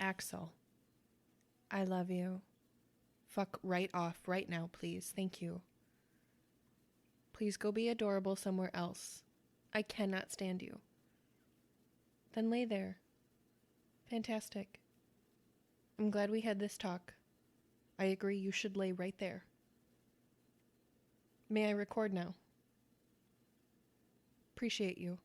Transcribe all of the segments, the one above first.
Axel, I love you. Fuck right off right now, please. Thank you. Please go be adorable somewhere else. I cannot stand you. Then lay there. Fantastic. I'm glad we had this talk. I agree you should lay right there. May I record now? Appreciate you.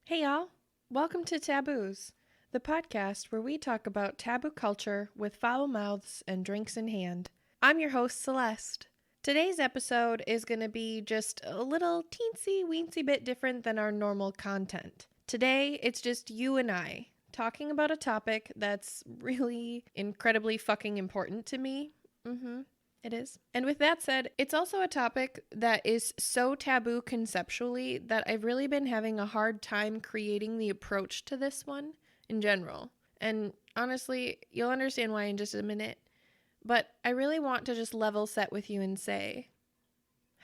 Hey y'all, welcome to Taboos, the podcast where we talk about taboo culture with foul mouths and drinks in hand. I'm your host, Celeste. Today's episode is going to be just a little teensy-weensy bit different than our normal content. Today, it's just you and I talking about a topic that's really incredibly fucking important to me. It is. And with that said, it's also a topic that is so taboo conceptually that I've really been having a hard time creating the approach to this one in general. And honestly, you'll understand why in just a minute. But I really want to just level set with you and say,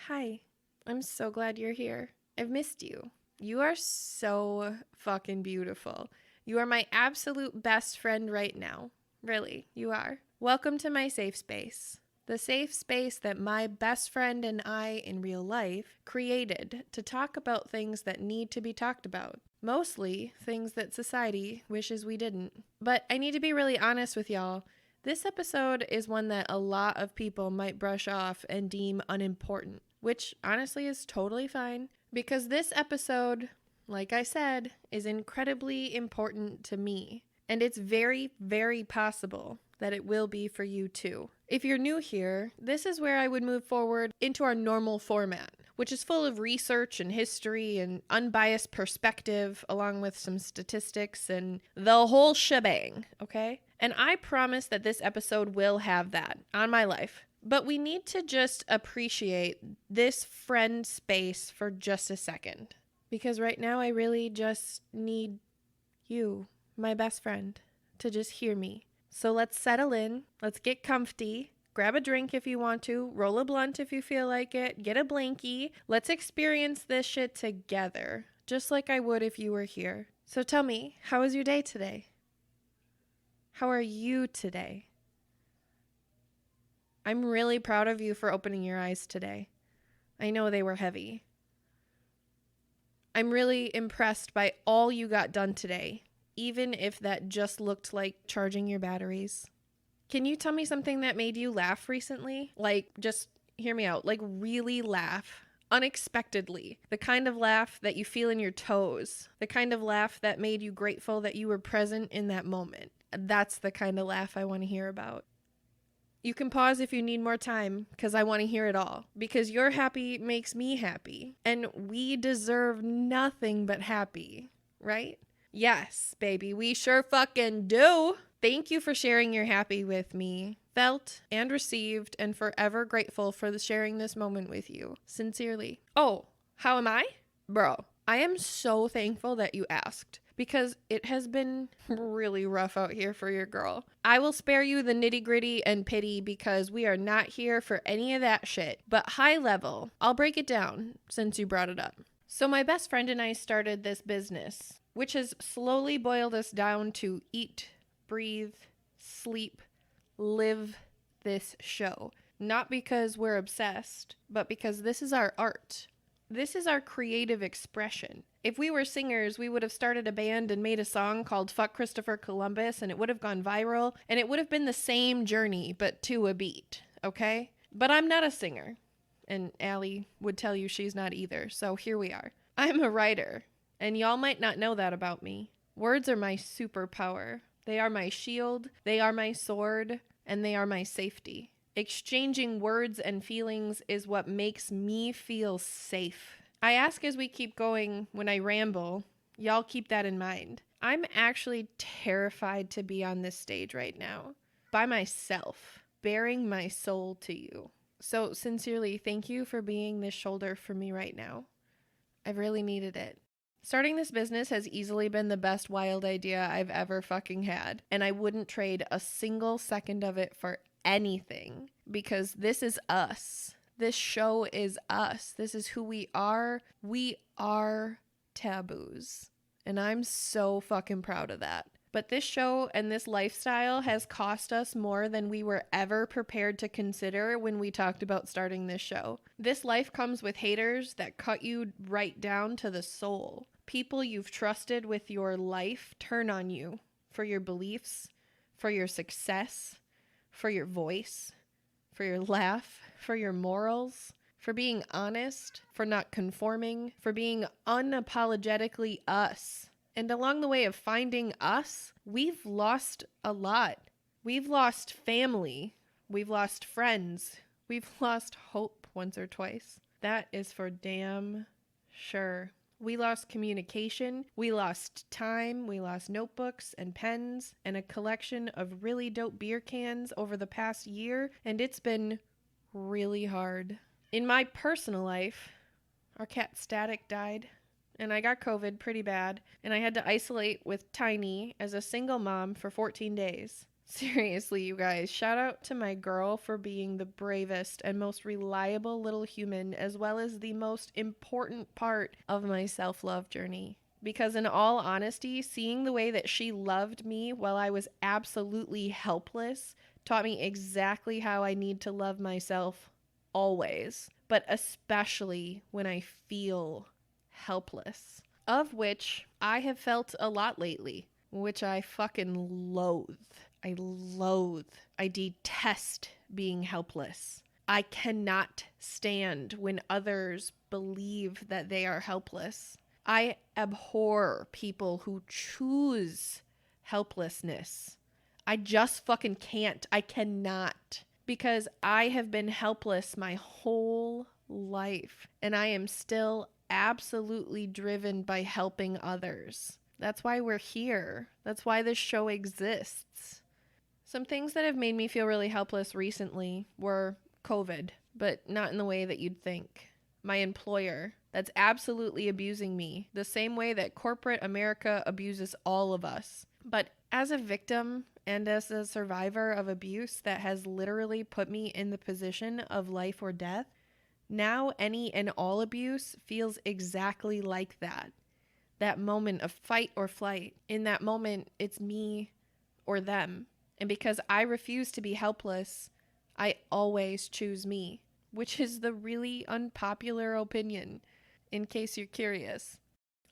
hi, I'm so glad you're here. I've missed you. You are so fucking beautiful. You are my absolute best friend right now. Really, you are. Welcome to my safe space. The safe space that my best friend and I in real life created to talk about things that need to be talked about. Mostly things that society wishes we didn't. But I need to be really honest with y'all. This episode is one that a lot of people might brush off and deem unimportant, which honestly is totally fine because this episode, like I said, is incredibly important to me. And it's very, very possible that it will be for you too. If you're new here, this is where I would move forward into our normal format, which is full of research and history and unbiased perspective, along with some statistics and the whole shebang, okay? And I promise that this episode will have that on my life. But we need to just appreciate this friend space for just a second. Because right now I really just need you, my best friend, to just hear me. So let's settle in, let's get comfy, grab a drink if you want to, roll a blunt if you feel like it, get a blankie. Let's experience this shit together, just like I would if you were here. So tell me, how was your day today? How are you today? I'm really proud of you for opening your eyes today. I know they were heavy. I'm really impressed by all you got done today, even if that just looked like charging your batteries. Can you tell me something that made you laugh recently? Like, just hear me out. Like, really laugh. Unexpectedly. The kind of laugh that you feel in your toes. The kind of laugh that made you grateful that you were present in that moment. That's the kind of laugh I want to hear about. You can pause if you need more time, because I want to hear it all. Because your happy makes me happy. And we deserve nothing but happy, right? Yes, baby, we sure fucking do. Thank you for sharing your happy with me. Felt and received and forever grateful for sharing this moment with you. Sincerely. Oh, how am I? Bro, I am so thankful that you asked because it has been really rough out here for your girl. I will spare you the nitty gritty and pity because we are not here for any of that shit. But high level, I'll break it down since you brought it up. So my best friend and I started this business, which has slowly boiled us down to eat, breathe, sleep, live this show. Not because we're obsessed, but because this is our art. This is our creative expression. If we were singers, we would have started a band and made a song called Fuck Christopher Columbus, and it would have gone viral, and it would have been the same journey, but to a beat, okay? But I'm not a singer, and Allie would tell you she's not either, so here we are. I'm a writer. And y'all might not know that about me. Words are my superpower. They are my shield, they are my sword, and they are my safety. Exchanging words and feelings is what makes me feel safe. I ask as we keep going when I ramble, y'all keep that in mind. I'm actually terrified to be on this stage right now, by myself, bearing my soul to you. So sincerely, thank you for being this shoulder for me right now. I've really needed it. Starting this business has easily been the best wild idea I've ever fucking had, and I wouldn't trade a single second of it for anything, because this is us. This show is us. This is who we are. We are taboos, and I'm so fucking proud of that. But this show and this lifestyle has cost us more than we were ever prepared to consider when we talked about starting this show. This life comes with haters that cut you right down to the soul. People you've trusted with your life turn on you for your beliefs, for your success, for your voice, for your laugh, for your morals, for being honest, for not conforming, for being unapologetically us. And along the way of finding us, we've lost a lot. We've lost family. We've lost friends. We've lost hope once or twice. That is for damn sure. We lost communication. We lost time. We lost notebooks and pens and a collection of really dope beer cans over the past year. And it's been really hard. In my personal life, our cat Static died. And I got COVID pretty bad, and I had to isolate with Tiny as a single mom for 14 days. Seriously, you guys, shout out to my girl for being the bravest and most reliable little human, as well as the most important part of my self-love journey. Because in all honesty, seeing the way that she loved me while I was absolutely helpless taught me exactly how I need to love myself always, but especially when I feel helpless, of which I have felt a lot lately, which I fucking loathe. I detest being helpless. I cannot stand when others believe that they are helpless. I abhor people who choose helplessness. I just fucking can't. I cannot. Because I have been helpless my whole life, and I am still absolutely driven by helping others. That's why we're here. That's why this show exists. Some things that have made me feel really helpless recently were COVID, but not in the way that you'd think. My employer, that's absolutely abusing me, the same way that corporate America abuses all of us. But as a victim and as a survivor of abuse that has literally put me in the position of life or death, now any and all abuse feels exactly like that. That moment of fight or flight. In that moment, it's me or them. And because I refuse to be helpless, I always choose me, which is the really unpopular opinion, in case you're curious.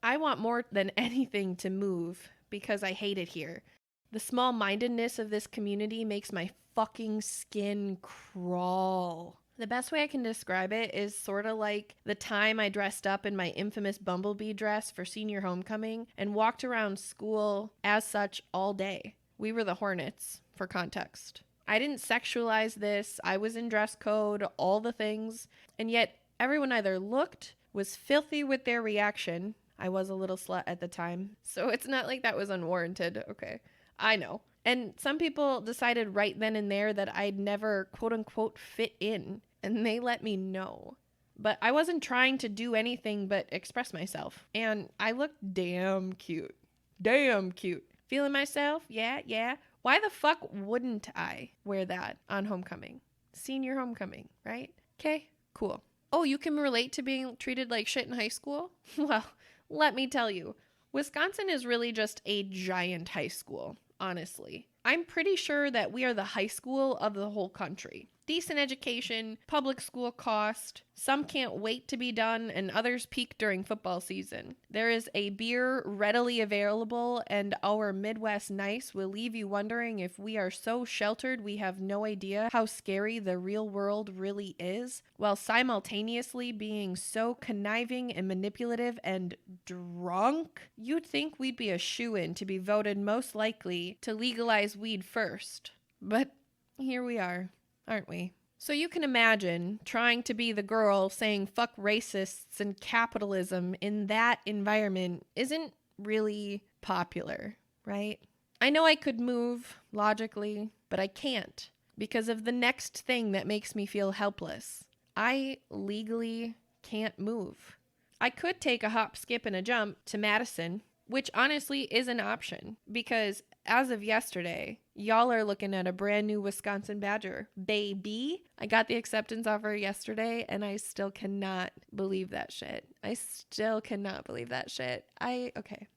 I want more than anything to move because I hate it here. The small-mindedness of this community makes my fucking skin crawl. The best way I can describe it is sort of like the time I dressed up in my infamous bumblebee dress for senior homecoming and walked around school as such all day. We were the Hornets, for context. I didn't sexualize this. I was in dress code, all the things. And yet everyone either looked, was filthy with their reaction. I was a little slut at the time, so it's not like that was unwarranted. Okay, I know. And some people decided right then and there that I'd never quote unquote fit in, and they let me know. But I wasn't trying to do anything but express myself. And I looked damn cute. Damn cute. Feeling myself? Yeah. Why the fuck wouldn't I wear that on homecoming? Senior homecoming, right? Okay, cool. Oh, you can relate to being treated like shit in high school? Well, let me tell you, Wisconsin is really just a giant high school, honestly. I'm pretty sure that we are the high school of the whole country. Decent education, public school cost, some can't wait to be done, and others peak during football season. There is a beer readily available, and our Midwest nice will leave you wondering if we are so sheltered we have no idea how scary the real world really is, while simultaneously being so conniving and manipulative and drunk. You'd think we'd be a shoo-in to be voted most likely to legalize weed first. But here we are. Aren't we? So you can imagine trying to be the girl saying fuck racists and capitalism in that environment isn't really popular, right? I know I could move logically, but I can't because of the next thing that makes me feel helpless. I legally can't move. I could take a hop, skip, and a jump to Madison, which honestly is an option because as of yesterday, y'all are looking at a brand new Wisconsin Badger. Baby, I got the acceptance offer yesterday and I still cannot believe that shit. Okay.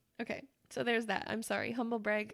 So there's that. I'm sorry. Humble brag.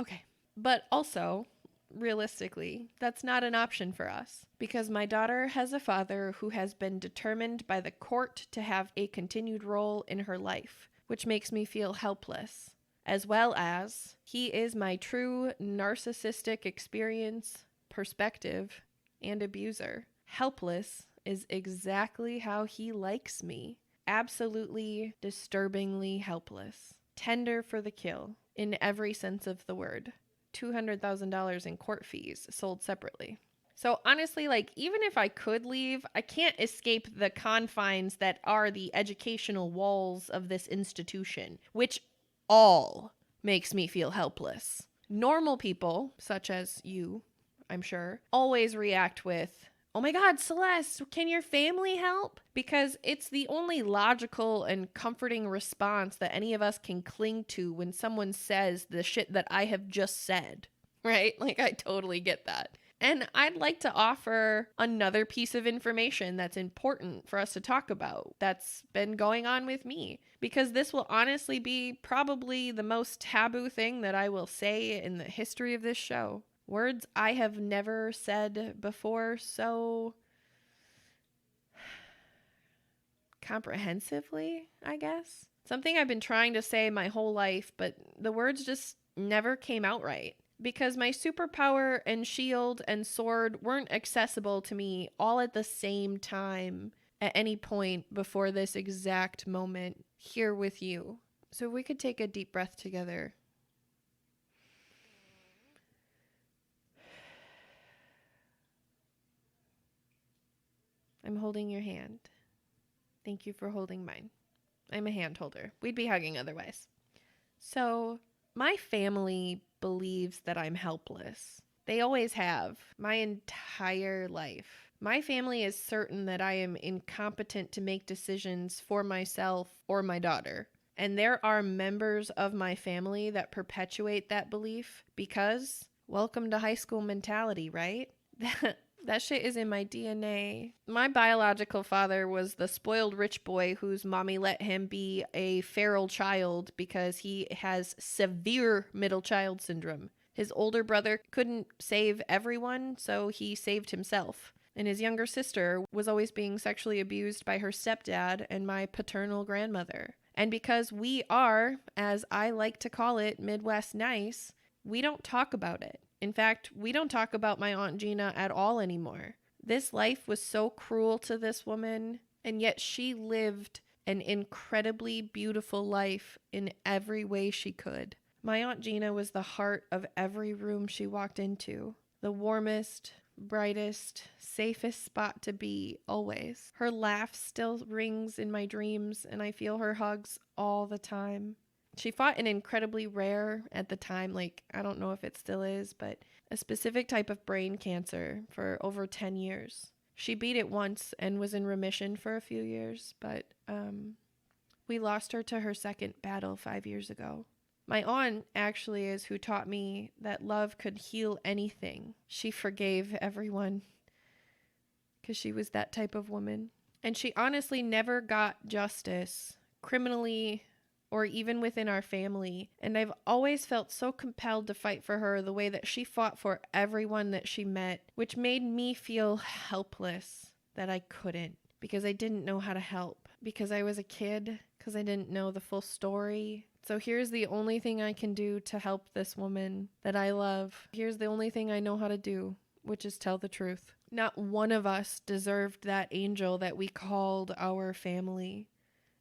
Okay. But also, realistically, that's not an option for us because my daughter has a father who has been determined by the court to have a continued role in her life, which makes me feel helpless, as well as he is my true narcissistic experience, perspective, and abuser. Helpless is exactly how he likes me. Absolutely disturbingly helpless. Tender for the kill in every sense of the word. $200,000 in court fees sold separately. So honestly, like, even if I could leave, I can't escape the confines that are the educational walls of this institution, which all makes me feel helpless. Normal people, such as you, I'm sure, always react with, "Oh my God, Celeste, can your family help?" Because it's the only logical and comforting response that any of us can cling to when someone says the shit that I have just said, right? Like, I totally get that. And I'd like to offer another piece of information that's important for us to talk about that's been going on with me, because this will honestly be probably the most taboo thing that I will say in the history of this show. Words I have never said before so comprehensively, I guess. Something I've been trying to say my whole life, but the words just never came out right. Because my superpower and shield and sword weren't accessible to me all at the same time at any point before this exact moment here with you. So if we could take a deep breath together. I'm holding your hand. Thank you for holding mine. I'm a hand holder. We'd be hugging otherwise. So, my family believes that I'm helpless. They always have, my entire life. My family is certain that I am incompetent to make decisions for myself or my daughter. And there are members of my family that perpetuate that belief because, welcome to high school mentality, right? That shit is in my DNA. My biological father was the spoiled rich boy whose mommy let him be a feral child because he has severe middle child syndrome. His older brother couldn't save everyone, so he saved himself. And his younger sister was always being sexually abused by her stepdad and my paternal grandmother. And because we are, as I like to call it, Midwest nice, we don't talk about it. In fact, we don't talk about my Aunt Gina at all anymore. This life was so cruel to this woman, and yet she lived an incredibly beautiful life in every way she could. My Aunt Gina was the heart of every room she walked into. The warmest, brightest, safest spot to be, always. Her laugh still rings in my dreams, and I feel her hugs all the time. She fought an incredibly rare, at the time, like, I don't know if it still is, but a specific type of brain cancer for over 10 years. She beat it once and was in remission for a few years, but we lost her to her second battle 5 years ago. My aunt actually is who taught me that love could heal anything. She forgave everyone because she was that type of woman. And she honestly never got justice, criminally or even within our family. And I've always felt so compelled to fight for her the way that she fought for everyone that she met, which made me feel helpless that I couldn't, because I didn't know how to help, because I was a kid, because I didn't know the full story. So here's the only thing I can do to help this woman that I love. Here's the only thing I know how to do, which is tell the truth. Not one of us deserved that angel that we called our family.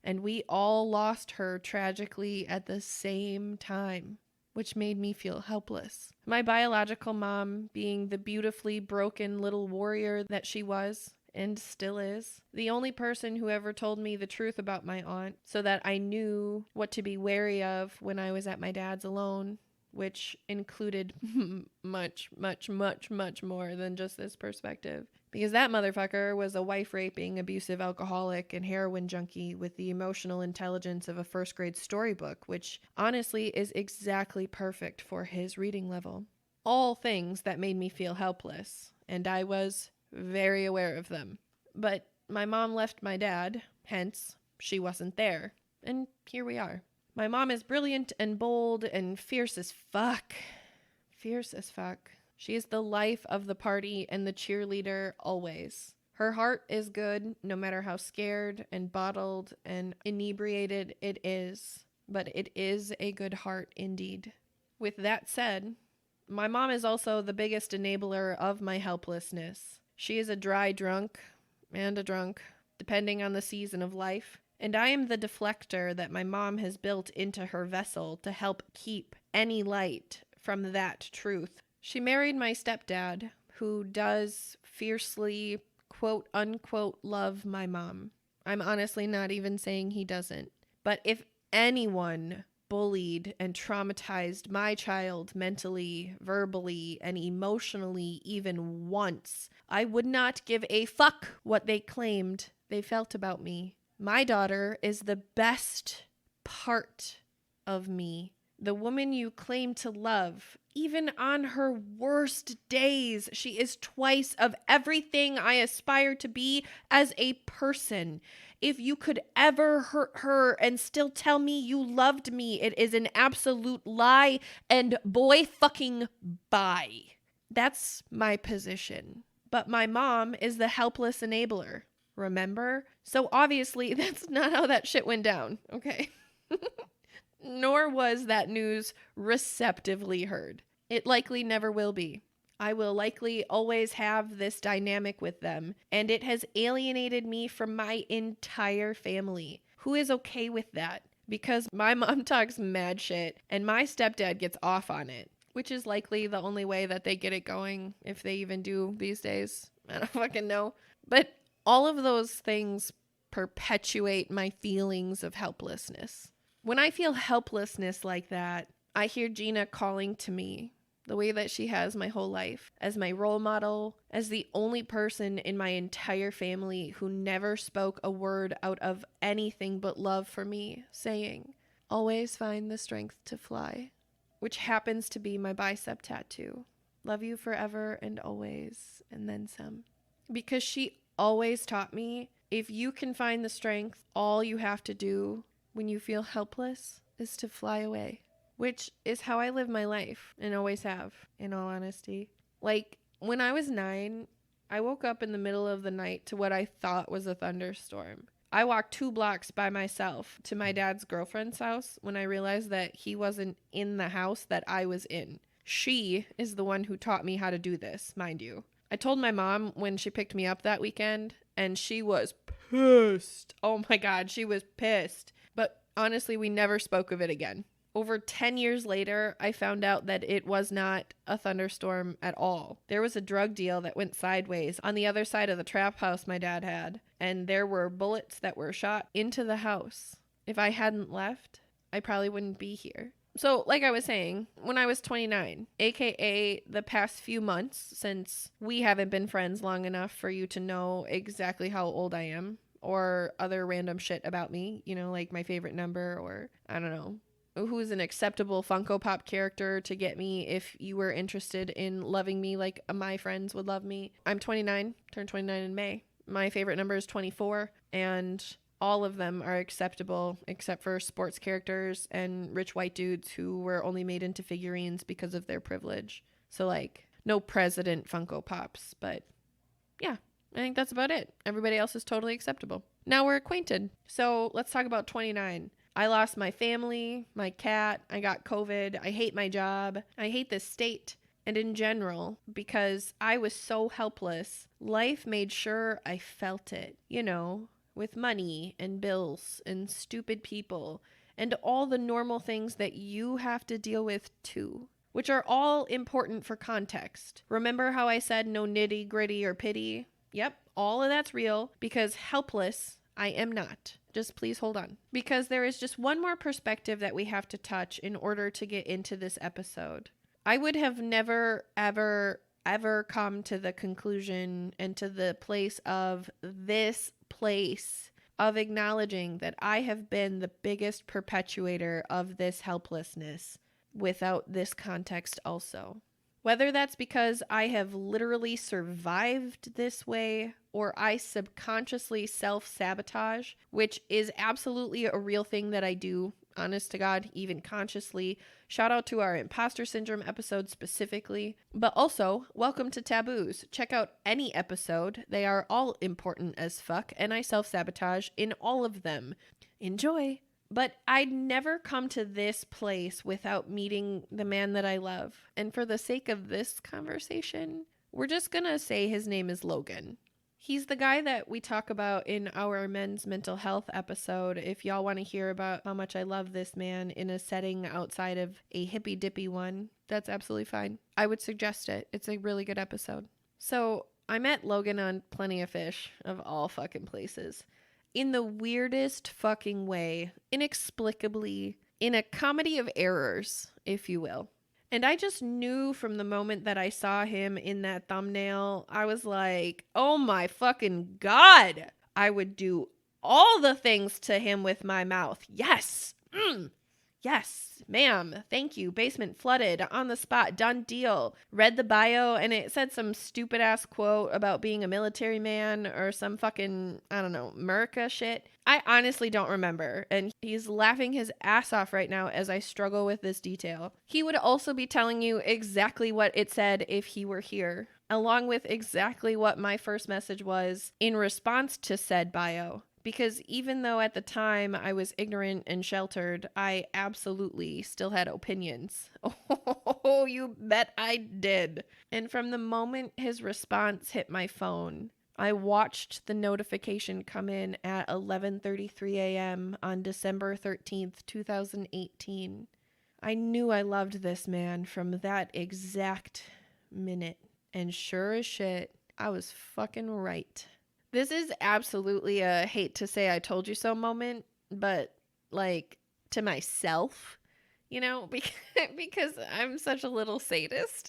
And we all lost her tragically at the same time, which made me feel helpless. My biological mom, being the beautifully broken little warrior that she was, and still is, the only person who ever told me the truth about my aunt so that I knew what to be wary of when I was at my dad's alone, which included much more than just this perspective. Because that motherfucker was a wife-raping, abusive alcoholic and heroin junkie with the emotional intelligence of a first-grade storybook, which honestly is exactly perfect for his reading level. All things that made me feel helpless, and I was very aware of them. But my mom left my dad, hence, she wasn't there. And here we are. My mom is brilliant and bold and fierce as fuck. Fierce as fuck. She is the life of the party and the cheerleader always. Her heart is good no matter how scared and bottled and inebriated it is. But it is a good heart indeed. With that said, my mom is also the biggest enabler of my helplessness. She is a dry drunk and a drunk, depending on the season of life. And I am the deflector that my mom has built into her vessel to help keep any light from that truth. She married my stepdad, who does fiercely, quote unquote, love my mom. I'm honestly not even saying he doesn't. But if anyone bullied and traumatized my child mentally, verbally, and emotionally even once, I would not give a fuck what they claimed they felt about me. My daughter is the best part of me. The woman you claim to love, even on her worst days, she is twice of everything I aspire to be as a person. If you could ever hurt her and still tell me you loved me, it is an absolute lie, and boy fucking bye. That's my position. But my mom is the helpless enabler, remember? So obviously that's not how that shit went down, okay? Nor was that news receptively heard. It likely never will be. I will likely always have this dynamic with them, and it has alienated me from my entire family. Who is okay with that? Because my mom talks mad shit, and my stepdad gets off on it, which is likely the only way that they get it going, if they even do these days. I don't fucking know. But all of those things perpetuate my feelings of helplessness. When I feel helplessness like that, I hear Gina calling to me the way that she has my whole life, as my role model, as the only person in my entire family who never spoke a word out of anything but love for me, saying, "Always find the strength to fly," which happens to be my bicep tattoo. Love you forever and always, and then some. Because she always taught me, if you can find the strength, all you have to do when you feel helpless is to fly away, which is how I live my life and always have, in all honesty. Like, when I was 9, I woke up in the middle of the night to what I thought was a thunderstorm. I walked 2 blocks by myself to my dad's girlfriend's house when I realized that he wasn't in the house that I was in. She is the one who taught me how to do this, mind you. I told my mom when she picked me up that weekend, and she was pissed. Oh my God, she was pissed. But honestly, we never spoke of it again. Over 10 years later, I found out that it was not a thunderstorm at all. There was a drug deal that went sideways on the other side of the trap house my dad had, and there were bullets that were shot into the house. If I hadn't left, I probably wouldn't be here. So, like I was saying, when I was 29, aka the past few months, since we haven't been friends long enough for you to know exactly how old I am, or other random shit about me, you know, like my favorite number, or I don't know, who's an acceptable Funko Pop character to get me if you were interested in loving me like my friends would love me. I'm 29, turned 29 in May. My favorite number is 24, and all of them are acceptable except for sports characters and rich white dudes who were only made into figurines because of their privilege. So, like, no president Funko Pops, but yeah, I think that's about it. Everybody else is totally acceptable. Now we're acquainted. So let's talk about 29. I lost my family, my cat, I got COVID, I hate my job, I hate this state, and in general, because I was so helpless, life made sure I felt it, you know, with money and bills and stupid people and all the normal things that you have to deal with too, which are all important for context. Remember how I said no nitty gritty or pity? Yep, all of that's real, because helpless I am not. Just please hold on. Because there is just one more perspective that we have to touch in order to get into this episode. I would have never, ever, ever come to the conclusion and to the place of this place of acknowledging that I have been the biggest perpetuator of this helplessness without this context also. Whether that's because I have literally survived this way or I subconsciously self-sabotage, which is absolutely a real thing that I do, honest to God, even consciously. Shout out to our imposter syndrome episode specifically. But also, welcome to Taboos. Check out any episode. They are all important as fuck, and I self-sabotage in all of them. Enjoy! But I'd never come to this place without meeting the man that I love. And for the sake of this conversation, we're just gonna say his name is Logan. He's the guy that we talk about in our men's mental health episode. If y'all want to hear about how much I love this man in a setting outside of a hippy dippy one, that's absolutely fine. I would suggest it. It's a really good episode. So I met Logan on Plenty of Fish, of all fucking places, in the weirdest fucking way, inexplicably, in a comedy of errors, if you will. And I just knew from the moment that I saw him in that thumbnail, I was like, oh my fucking God. I would do all the things to him with my mouth. Yes. Yes, ma'am. Thank you. Basement flooded. On the spot. Done deal. Read the bio and it said some stupid ass quote about being a military man or some fucking, I don't know, America shit. I honestly don't remember. And he's laughing his ass off right now as I struggle with this detail. He would also be telling you exactly what it said if he were here, along with exactly what my first message was in response to said bio. Because even though at the time I was ignorant and sheltered, I absolutely still had opinions. Oh, you bet I did. And from the moment his response hit my phone, I watched the notification come in at 11:33 a.m. on December 13th, 2018. I knew I loved this man from that exact minute. And sure as shit, I was fucking right. This is absolutely a hate to say I told you so moment, but like to myself, you know, because I'm such a little sadist.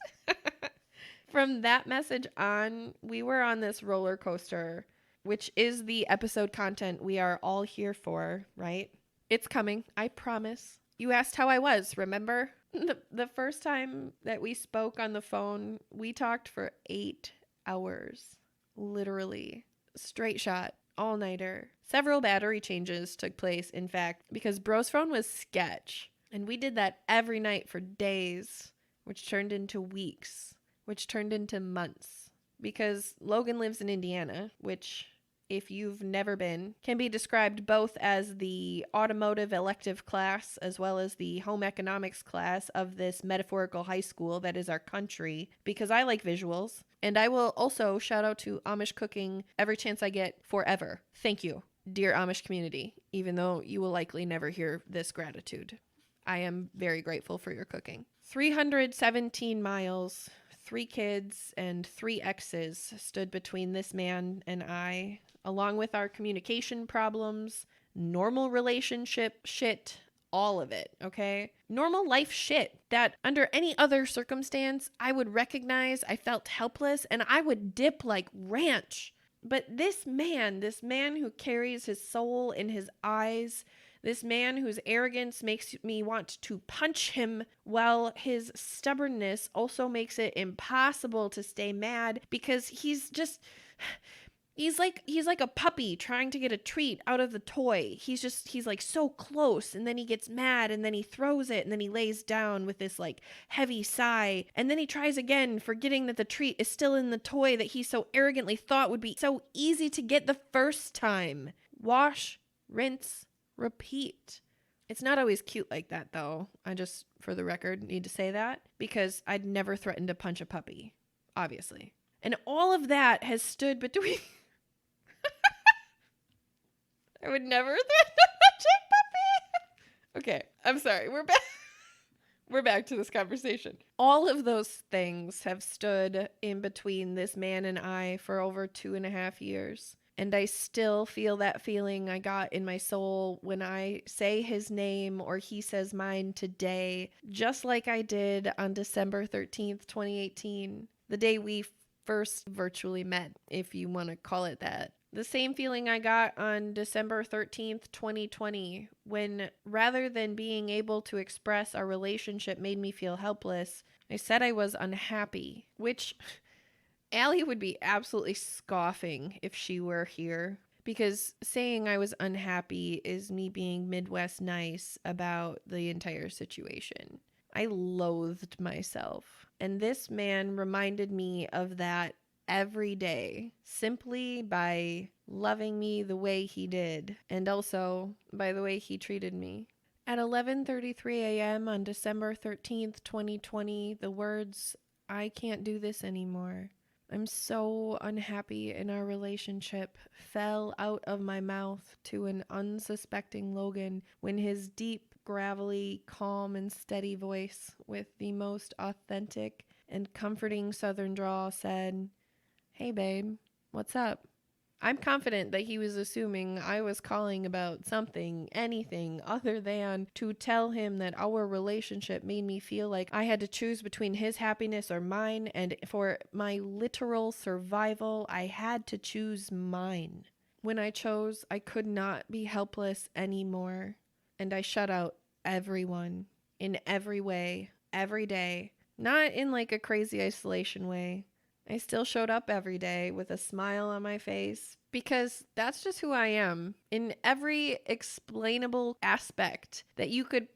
From that message on, we were on this roller coaster, which is the episode content we are all here for, right? It's coming, I promise. You asked how I was, remember? The first time that we spoke on the phone, we talked for 8 hours, literally. Straight shot, all-nighter. Several battery changes took place, in fact, because bro's phone was sketch. And we did that every night for days, which turned into weeks, which turned into months. Because Logan lives in Indiana, which, if you've never been, can be described both as the automotive elective class as well as the home economics class of this metaphorical high school that is our country, because I like visuals. And I will also shout out to Amish cooking every chance I get forever. Thank you, dear Amish community, even though you will likely never hear this gratitude. I am very grateful for your cooking. 317 miles, 3 kids, and 3 exes stood between this man and I, along with our communication problems, normal relationship shit, all of it, okay? Normal life shit that under any other circumstance, I would recognize I felt helpless and I would dip like ranch. But this man who carries his soul in his eyes, this man whose arrogance makes me want to punch him, while his stubbornness also makes it impossible to stay mad because he's like a puppy trying to get a treat out of the toy. He's like so close, and then he gets mad, and then he throws it, and then he lays down with this like heavy sigh, and then he tries again, forgetting that the treat is still in the toy that he so arrogantly thought would be so easy to get the first time. Wash, rinse, repeat. It's not always cute like that, though. I just, for the record, need to say that, because I'd never threatened to punch a puppy, obviously. And all of that has stood between... I would never threaten to punch a puppy. Okay, I'm sorry. We're back to this conversation. All of those things have stood in between this man and I for over 2.5 years. And I still feel that feeling I got in my soul when I say his name or he says mine today, just like I did on December 13th, 2018. the day we first virtually met, if you want to call it that. The same feeling I got on December 13th, 2020, when rather than being able to express our relationship made me feel helpless, I said I was unhappy, which Allie would be absolutely scoffing if she were here. Because saying I was unhappy is me being Midwest nice about the entire situation. I loathed myself. And this man reminded me of that every day simply by loving me the way he did and also by the way he treated me. At 11:33 a.m. on December 13th, 2020, the words, "I can't do this anymore. I'm so unhappy in our relationship," fell out of my mouth to an unsuspecting Logan when his deep, gravelly, calm, and steady voice, with the most authentic and comforting southern drawl, said, "Hey, babe, what's up?" I'm confident that he was assuming I was calling about something, anything, other than to tell him that our relationship made me feel like I had to choose between his happiness or mine, and for my literal survival, I had to choose mine. When I chose, I could not be helpless anymore, and I shut out everyone, in every way, every day. Not in like a crazy isolation way. I still showed up every day with a smile on my face because that's just who I am in every explainable aspect that you could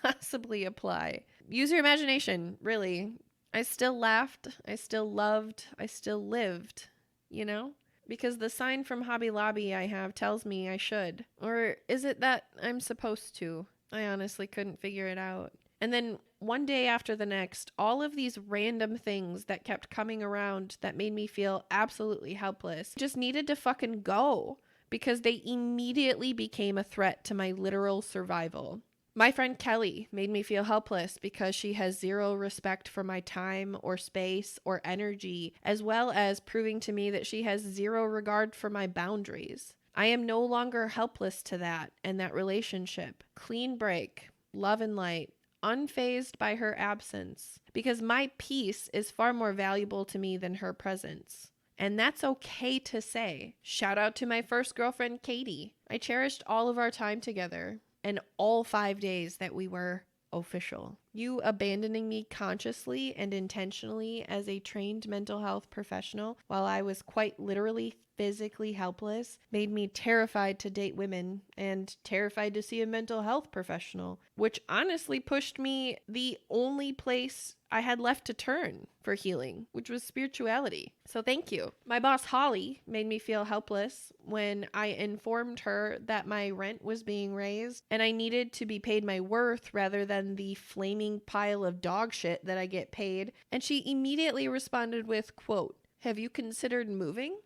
possibly apply. Use your imagination, really. I still laughed, I still loved, I still lived, you know? Because the sign from Hobby Lobby I have tells me I should. Or is it that I'm supposed to? I honestly couldn't figure it out. And then one day after the next, all of these random things that kept coming around that made me feel absolutely helpless just needed to fucking go because they immediately became a threat to my literal survival. My friend Kelly made me feel helpless because she has zero respect for my time or space or energy, as well as proving to me that she has zero regard for my boundaries. I am no longer helpless to that and that relationship. Clean break, love and light. Unfazed by her absence, because my peace is far more valuable to me than her presence. And that's okay to say. Shout out to my first girlfriend, Katie. I cherished all of our time together and all 5 days that we were official. You abandoning me consciously and intentionally as a trained mental health professional while I was quite literally physically helpless made me terrified to date women and terrified to see a mental health professional, which honestly pushed me the only place I had left to turn for healing, which was spirituality. So thank you. My boss Holly made me feel helpless when I informed her that my rent was being raised and I needed to be paid my worth rather than the flaming pile of dog shit that I get paid. And she immediately responded with, quote, "Have you considered moving?"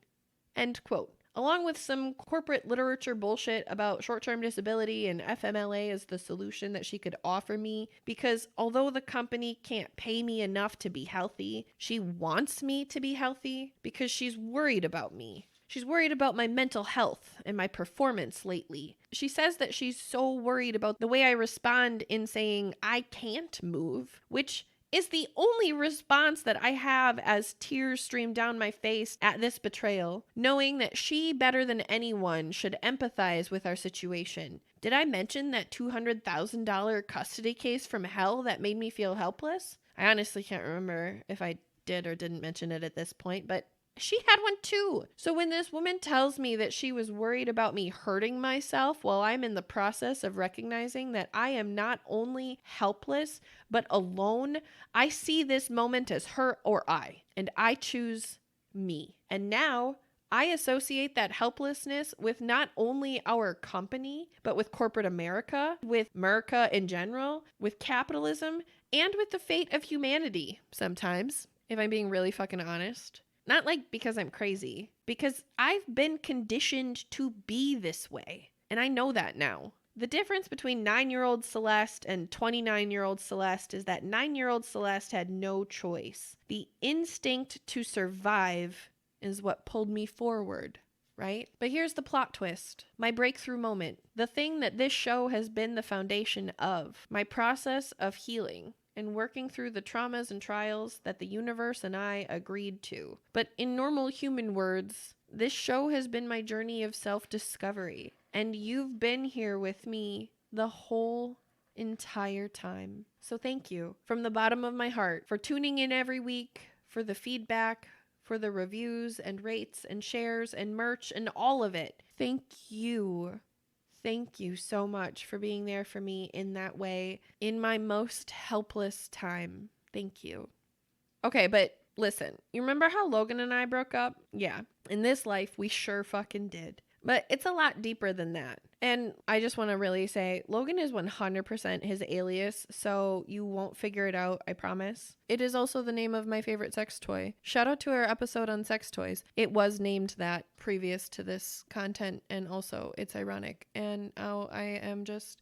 End quote. Along with some corporate literature bullshit about short-term disability and FMLA as the solution that she could offer me, because although the company can't pay me enough to be healthy, she wants me to be healthy because she's worried about me. She's worried about my mental health and my performance lately. She says that she's so worried about the way I respond in saying I can't move, which is the only response that I have as tears stream down my face at this betrayal, knowing that she, better than anyone, should empathize with our situation. Did I mention that $200,000 custody case from hell that made me feel helpless? I honestly can't remember if I did or didn't mention it at this point, but she had one too. So when this woman tells me that she was worried about me hurting myself while I'm in the process of recognizing that I am not only helpless, but alone, I see this moment as her or I, and I choose me. And now I associate that helplessness with not only our company, but with corporate America, with America in general, with capitalism, and with the fate of humanity sometimes, if I'm being really fucking honest. Not like because I'm crazy, because I've been conditioned to be this way. And I know that now. The difference between 9-year-old Celeste and 29-year-old Celeste is that 9-year-old Celeste had no choice. The instinct to survive is what pulled me forward, right? But here's the plot twist. My breakthrough moment. The thing that this show has been the foundation of. My process of healing. and working through the traumas and trials that the universe and I agreed to. But in normal human words, this show has been my journey of self-discovery, and you've been here with me the whole entire time. So thank you from the bottom of my heart for tuning in every week, for the feedback, for the reviews and rates and shares and merch and all of it. Thank you. Thank you so much for being there for me in that way in my most helpless time. Thank you. Okay, but listen, you remember how Logan and I broke up? Yeah, in this life, we sure fucking did. But it's a lot deeper than that. And I just want to really say, Logan is 100% his alias, so you won't figure it out, I promise. It is also the name of my favorite sex toy. Shout out to our episode on sex toys. It was named that previous to this content, and also it's ironic. And now I am just...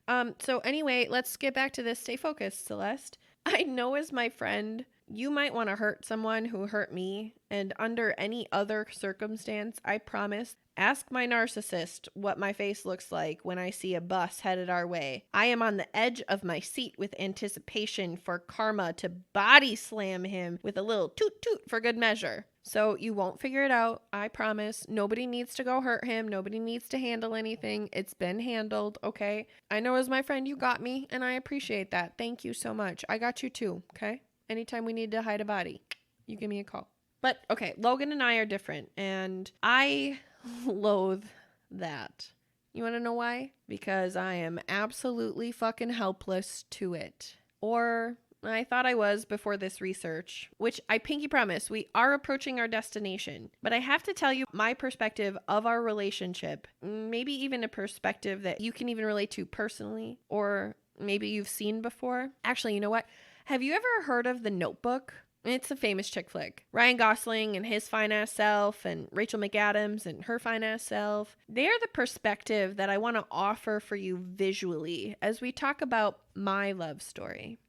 So anyway, let's get back to this. Stay focused, Celeste. I know as my friend, you might want to hurt someone who hurt me, and under any other circumstance, I promise, ask my narcissist what my face looks like when I see a bus headed our way. I am on the edge of my seat with anticipation for karma to body slam him with a little toot toot for good measure. So you won't figure it out, I promise. Nobody needs to go hurt him. Nobody needs to handle anything. It's been handled, okay? I know as my friend you got me, and I appreciate that. Thank you so much. I got you too, okay? Anytime we need to hide a body, you give me a call. But, okay, Logan and I are different, and I loathe that. You want to know why? Because I am absolutely fucking helpless to it. Or I thought I was before this research, which I pinky promise we are approaching our destination. But I have to tell you my perspective of our relationship, maybe even a perspective that you can even relate to personally, or maybe you've seen before. Actually, you know what? Have you ever heard of The Notebook? It's a famous chick flick. Ryan Gosling and his fine-ass self, and Rachel McAdams and her fine-ass self. They're the perspective that I want to offer for you visually as we talk about my love story,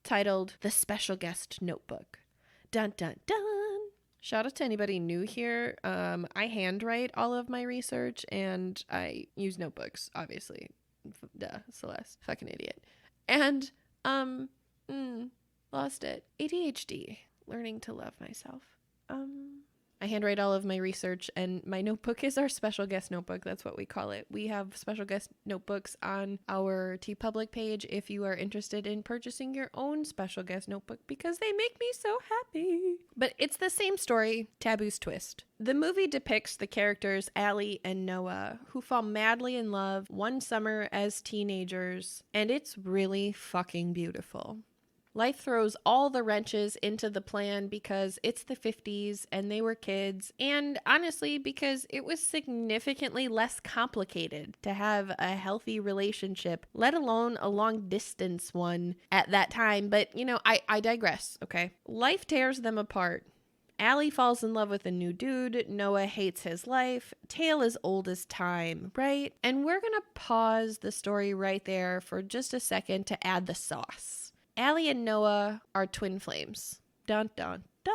titled The Special Guest Notebook. Dun, dun, dun. Shout out to anybody new here. I handwrite all of my research, and I use notebooks, obviously. Duh, Celeste. Fucking idiot. And, lost it. ADHD. Learning to love myself. I handwrite all of my research, and my notebook is our special guest notebook. That's what we call it. We have special guest notebooks on our TeePublic page if you are interested in purchasing your own special guest notebook, because they make me so happy. But it's the same story, Taboo's twist. The movie depicts the characters Allie and Noah, who fall madly in love one summer as teenagers, and it's really fucking beautiful. Life throws all the wrenches into the plan because it's the 50s and they were kids, and honestly because it was significantly less complicated to have a healthy relationship, let alone a long distance one at that time. But you know, I digress, okay? Life tears them apart. Allie falls in love with a new dude. Noah hates his life. Tale as old as time, right? And we're gonna pause the story right there for just a second to add the sauce. Allie and Noah are twin flames. Dun, dun, dun.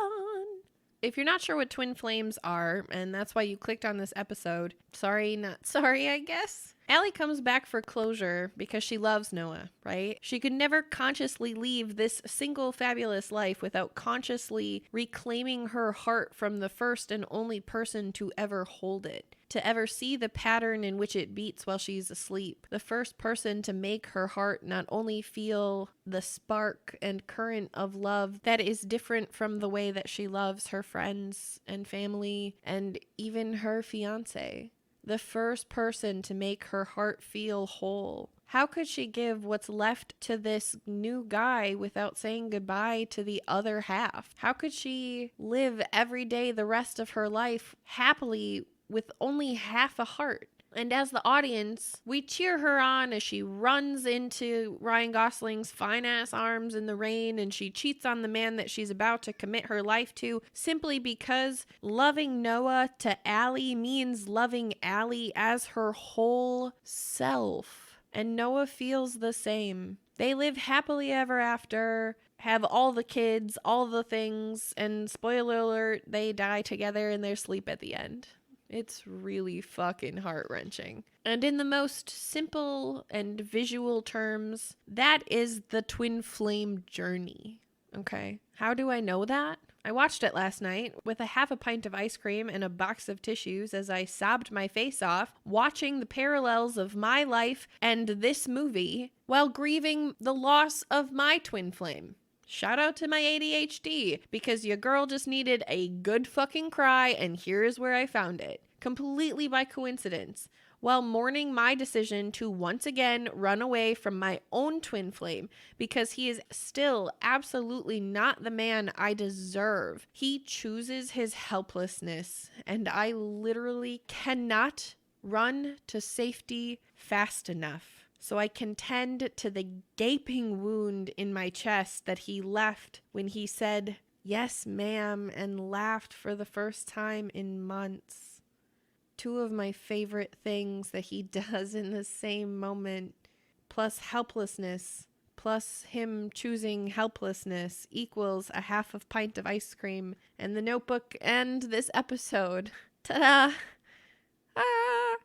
If you're not sure what twin flames are, and that's why you clicked on this episode, sorry, not sorry, I guess. Allie comes back for closure because she loves Noah, right? She could never consciously leave this single fabulous life without consciously reclaiming her heart from the first and only person to ever hold it, to ever see the pattern in which it beats while she's asleep. The first person to make her heart not only feel the spark and current of love that is different from the way that she loves her friends and family and even her fiance. The first person to make her heart feel whole. How could she give what's left to this new guy without saying goodbye to the other half? How could she live every day the rest of her life happily with only half a heart? And as the audience, we cheer her on as she runs into Ryan Gosling's fine-ass arms in the rain, and she cheats on the man that she's about to commit her life to, simply because loving Noah to Allie means loving Allie as her whole self. And Noah feels the same. They live happily ever after, have all the kids, all the things, and spoiler alert, they die together in their sleep at the end. It's really fucking heart-wrenching. And in the most simple and visual terms, that is the twin flame journey. Okay. How do I know that? I watched it last night with a half a pint of ice cream and a box of tissues as I sobbed my face off, watching the parallels of my life and this movie while grieving the loss of my twin flame. Shout out to my ADHD, because your girl just needed a good fucking cry, and here is where I found it. Completely by coincidence. While mourning my decision to once again run away from my own twin flame, because he is still absolutely not the man I deserve. He chooses his helplessness, and I literally cannot run to safety fast enough. So I can tend to the gaping wound in my chest that he left when he said, "Yes, ma'am," and laughed for the first time in months. Two of my favorite things that he does in the same moment, plus helplessness, plus him choosing helplessness, equals a half of pint of ice cream and The Notebook and this episode. Ta-da!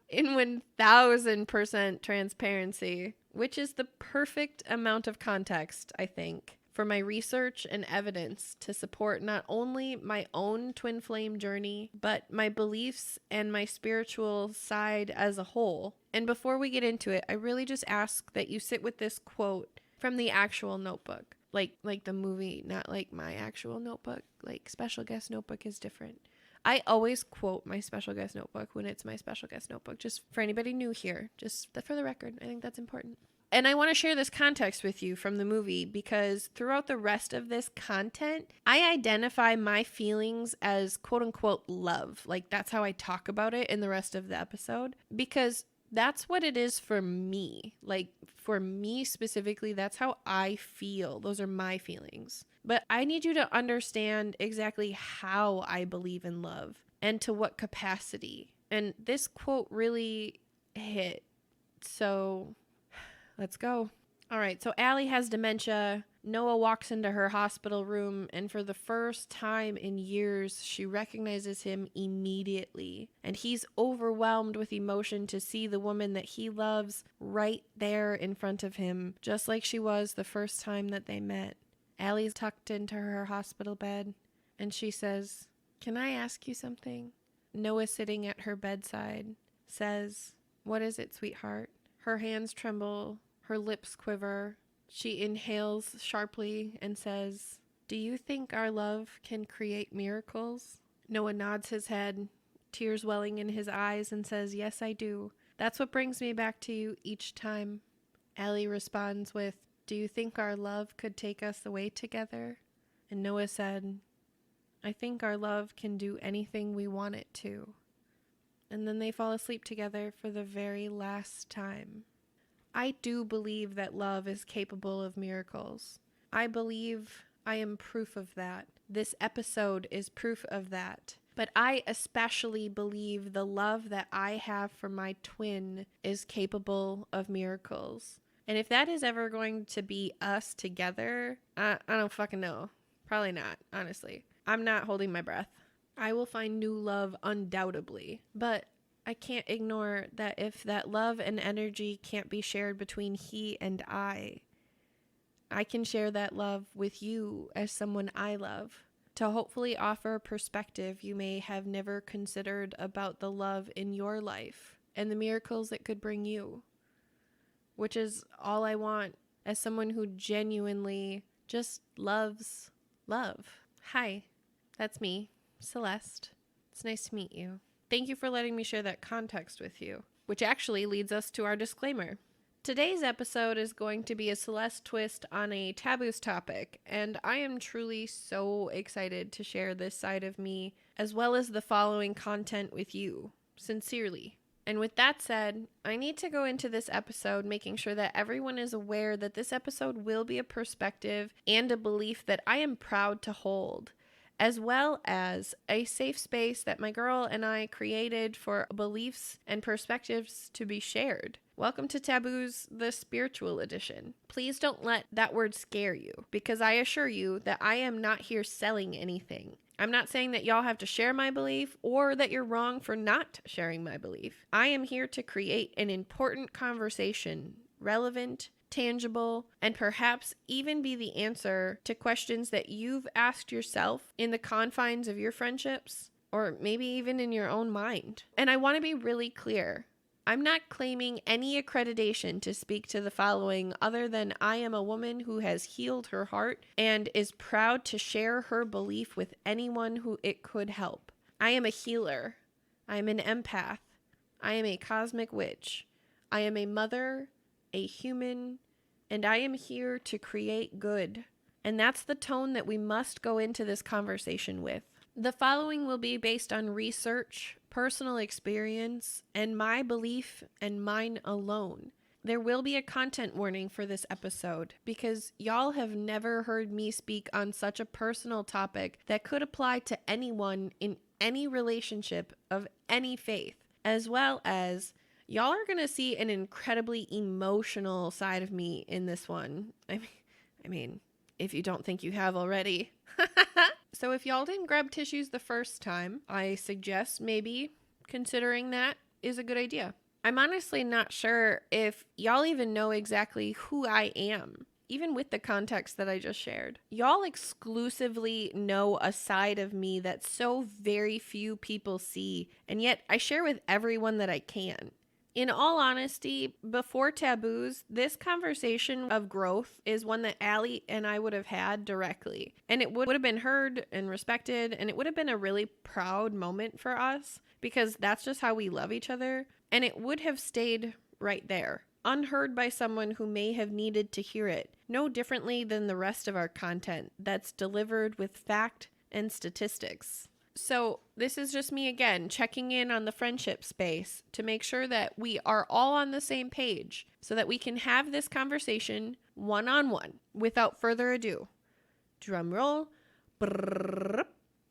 In 1000% transparency, which is the perfect amount of context, I think, for my research and evidence to support not only my own twin flame journey, but my beliefs and my spiritual side as a whole. And before we get into it, I really just ask that you sit with this quote from the actual Notebook. Like the movie, not like my actual Notebook. Like Special Guest Notebook is different. I always quote my special guest notebook when it's my special guest notebook, just for anybody new here, just for the record. I think that's important. And I want to share this context with you from the movie because throughout the rest of this content, I identify my feelings as quote unquote love. Like that's how I talk about it in the rest of the episode, because that's what it is for me. Like for me specifically, that's how I feel. Those are my feelings. But I need you to understand exactly how I believe in love and to what capacity. And this quote really hit. So let's go. All right. So Allie has dementia. Noah walks into her hospital room, and for the first time in years, she recognizes him immediately. And he's overwhelmed with emotion to see the woman that he loves right there in front of him, just like she was the first time that they met. Allie's tucked into her hospital bed, and she says, "Can I ask you something?" Noah, sitting at her bedside, says, "What is it, sweetheart?" Her hands tremble, her lips quiver. She inhales sharply and says, "Do you think our love can create miracles?" Noah nods his head, tears welling in his eyes, and says, "Yes, I do. That's what brings me back to you each time." Allie responds with, "Do you think our love could take us away together?" And Noah said, "I think our love can do anything we want it to." And then they fall asleep together for the very last time. I do believe that love is capable of miracles. I believe I am proof of that. This episode is proof of that. But I especially believe the love that I have for my twin is capable of miracles. And if that is ever going to be us together, I don't fucking know. Probably not, honestly. I'm not holding my breath. I will find new love undoubtedly. But I can't ignore that if that love and energy can't be shared between he and I can share that love with you as someone I love, to hopefully offer a perspective you may have never considered about the love in your life and the miracles it could bring you, which is all I want as someone who genuinely just loves love. Hi, that's me, Celeste. It's nice to meet you. Thank you for letting me share that context with you, which actually leads us to our disclaimer. Today's episode is going to be a Celeste twist on a taboos topic, and I am truly so excited to share this side of me, as well as the following content with you, sincerely. And with that said, I need to go into this episode making sure that everyone is aware that this episode will be a perspective and a belief that I am proud to hold, as well as a safe space that my girl and I created for beliefs and perspectives to be shared. Welcome to Taboos, the spiritual edition. Please don't let that word scare you, because I assure you that I am not here selling anything. I'm not saying that y'all have to share my belief or that you're wrong for not sharing my belief. I am here to create an important conversation, relevant, tangible, and perhaps even be the answer to questions that you've asked yourself in the confines of your friendships, or maybe even in your own mind. And I want to be really clear. I'm not claiming any accreditation to speak to the following other than I am a woman who has healed her heart and is proud to share her belief with anyone who it could help. I am a healer. I am an empath. I am a cosmic witch. I am a mother, a human, and I am here to create good. And that's the tone that we must go into this conversation with. The following will be based on research, personal experience, and my belief and mine alone. There will be a content warning for this episode because y'all have never heard me speak on such a personal topic that could apply to anyone in any relationship of any faith, as well as y'all are going to see an incredibly emotional side of me in this one. I mean, if you don't think you have already. So if y'all didn't grab tissues the first time, I suggest maybe considering that is a good idea. I'm honestly not sure if y'all even know exactly who I am, even with the context that I just shared. Y'all exclusively know a side of me that so very few people see, and yet I share with everyone that I can. In all honesty, before taboos, this conversation of growth is one that Allie and I would have had directly. And it would have been heard and respected, and it would have been a really proud moment for us because that's just how we love each other. And it would have stayed right there, unheard by someone who may have needed to hear it, no differently than the rest of our content that's delivered with fact and statistics. So this is just me again, checking in on the friendship space to make sure that we are all on the same page so that we can have this conversation one-on-one. Without further ado, drum roll. Brrr.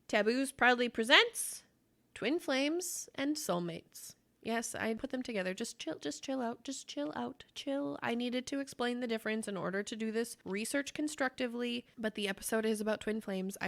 Taboos proudly presents Twin Flames and Soulmates. Yes, I put them together. Just chill out. I needed to explain the difference in order to do this research constructively, but the episode is about twin flames.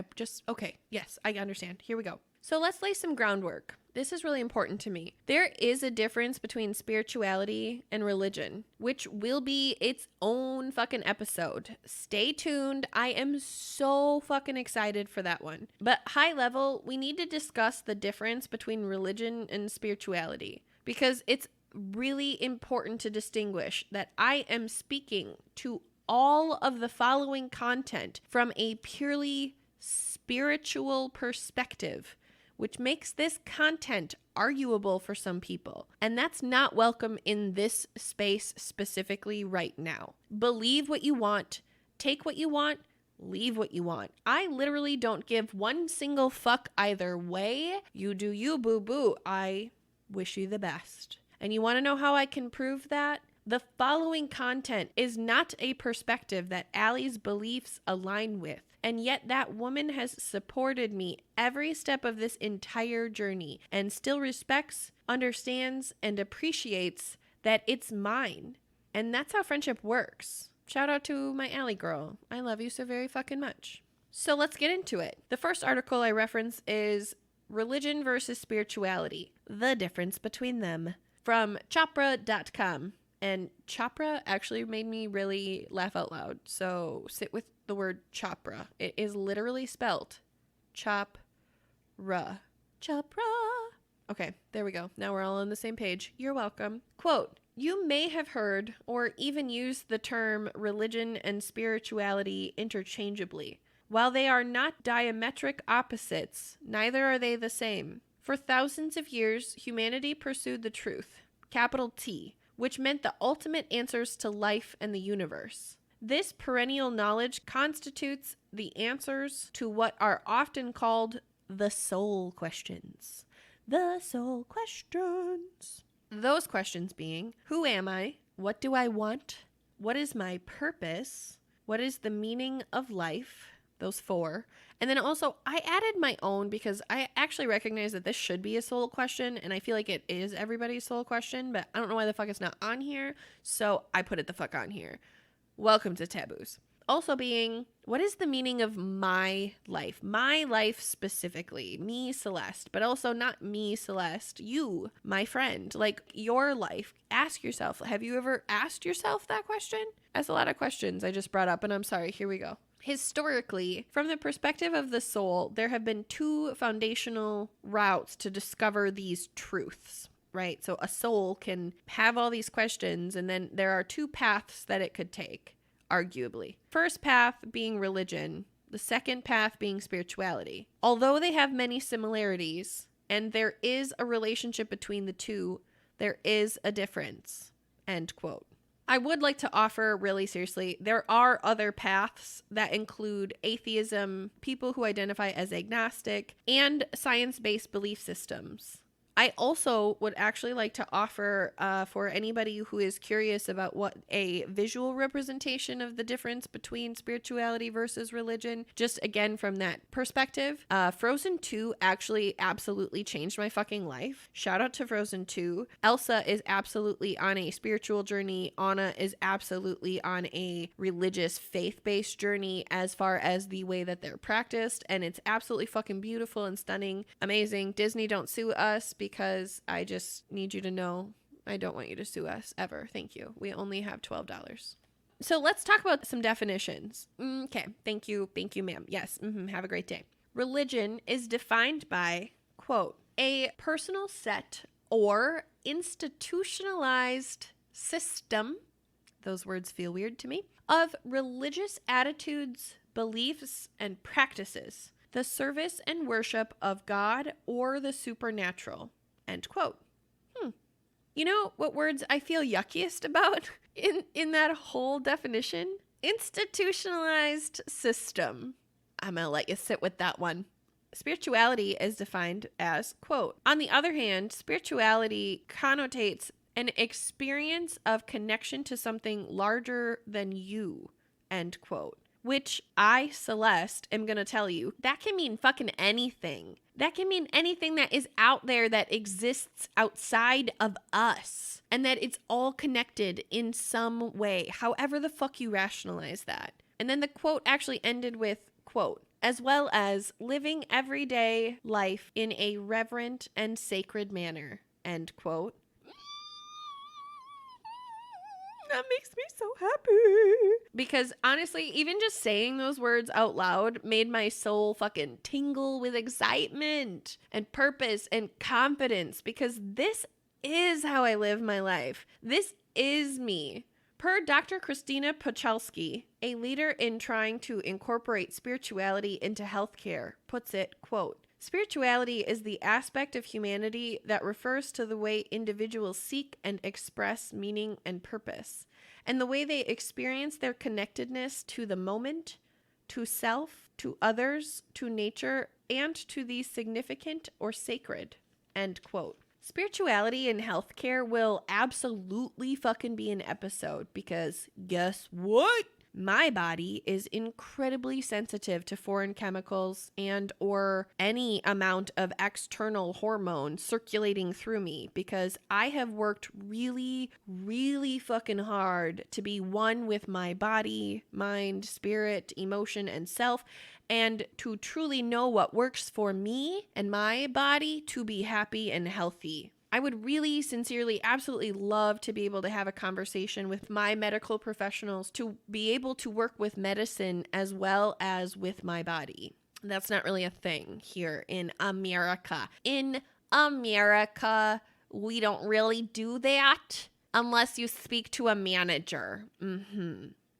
Okay, yes, I understand. Here we go. So let's lay some groundwork. This is really important to me. There is a difference between spirituality and religion, which will be its own fucking episode. Stay tuned. I am so fucking excited for that one. But high level, we need to discuss the difference between religion and spirituality because it's really important to distinguish that I am speaking to all of the following content from a purely spiritual perspective, which makes this content arguable for some people. And that's not welcome in this space specifically right now. Believe what you want, take what you want, leave what you want. I literally don't give one single fuck either way. You do you, boo-boo. I wish you the best. And you want to know how I can prove that? The following content is not a perspective that Allie's beliefs align with. And yet that woman has supported me every step of this entire journey and still respects, understands, and appreciates that it's mine. And that's how friendship works. Shout out to my Allie girl. I love you so very fucking much. So let's get into it. The first article I reference is Religion versus Spirituality, the difference between them, from Chopra.com. And Chopra actually made me really laugh out loud. So sit with the word Chopra. It is literally spelled Chop-ra. Chopra. Okay, there we go. Now we're all on the same page. You're welcome. Quote, you may have heard or even used the term religion and spirituality interchangeably. While they are not diametric opposites, neither are they the same. For thousands of years, humanity pursued the truth, capital T, which meant the ultimate answers to life and the universe. This perennial knowledge constitutes the answers to what are often called the soul questions. The soul questions. Those questions being, who am I? What do I want? What is my purpose? What is the meaning of life? Those four. And then also, I added my own because I actually recognize that this should be a soul question, and I feel like it is everybody's soul question, but I don't know why the fuck it's not on here, so I put it the fuck on here. Welcome to Taboos. Also being, what is the meaning of my life? My life specifically, me, Celeste, but also not me, Celeste, you, my friend, like your life. Ask yourself, have you ever asked yourself that question? That's a lot of questions I just brought up, and I'm sorry, here we go. Historically, from the perspective of the soul, there have been two foundational routes to discover these truths, right? So a soul can have all these questions, and then there are two paths that it could take, arguably. First path being religion, the second path being spirituality. Although they have many similarities, and there is a relationship between the two, there is a difference. End quote. I would like to offer, really seriously, there are other paths that include atheism, people who identify as agnostic, and science-based belief systems. I also would actually like to offer for anybody who is curious about what a visual representation of the difference between spirituality versus religion, just again from that perspective, Frozen 2 actually absolutely changed my fucking life. Shout out to Frozen 2. Elsa is absolutely on a spiritual journey. Anna is absolutely on a religious faith-based journey as far as the way that they're practiced, and it's absolutely fucking beautiful and stunning, amazing. Disney, don't sue us, because I just need you to know I don't want you to sue us ever. Thank you. We only have $12. So let's talk about some definitions. Okay. Thank you. Thank you, ma'am. Yes. Have a great day. Religion is defined by, quote, a personal set or institutionalized system, those words feel weird to me, of religious attitudes, beliefs, and practices, the service and worship of God or the supernatural, end quote. You know what words I feel yuckiest about in that whole definition? Institutionalized system. I'm going to let you sit with that one. Spirituality is defined as, quote, on the other hand, spirituality connotates an experience of connection to something larger than you, end quote. Which I, Celeste, am going to tell you, that can mean fucking anything. That can mean anything that is out there that exists outside of us. And that it's all connected in some way, however the fuck you rationalize that. And then the quote actually ended with, quote, as well as living everyday life in a reverent and sacred manner, end quote. That makes me so happy. Because honestly, even just saying those words out loud made my soul fucking tingle with excitement and purpose and confidence, because this is how I live my life. This is me. Per Dr. Christina Pachalski, a leader in trying to incorporate spirituality into healthcare, puts it, quote, spirituality is the aspect of humanity that refers to the way individuals seek and express meaning and purpose, and the way they experience their connectedness to the moment, to self, to others, to nature, and to the significant or sacred, end quote. Spirituality in healthcare will absolutely fucking be an episode, because guess what? My body is incredibly sensitive to foreign chemicals and or any amount of external hormone circulating through me, because I have worked really, really fucking hard to be one with my body, mind, spirit, emotion, and self, and to truly know what works for me and my body to be happy and healthy. I would really, sincerely, absolutely love to be able to have a conversation with my medical professionals to be able to work with medicine as well as with my body. That's not really a thing here in America. In America, we don't really do that unless you speak to a manager.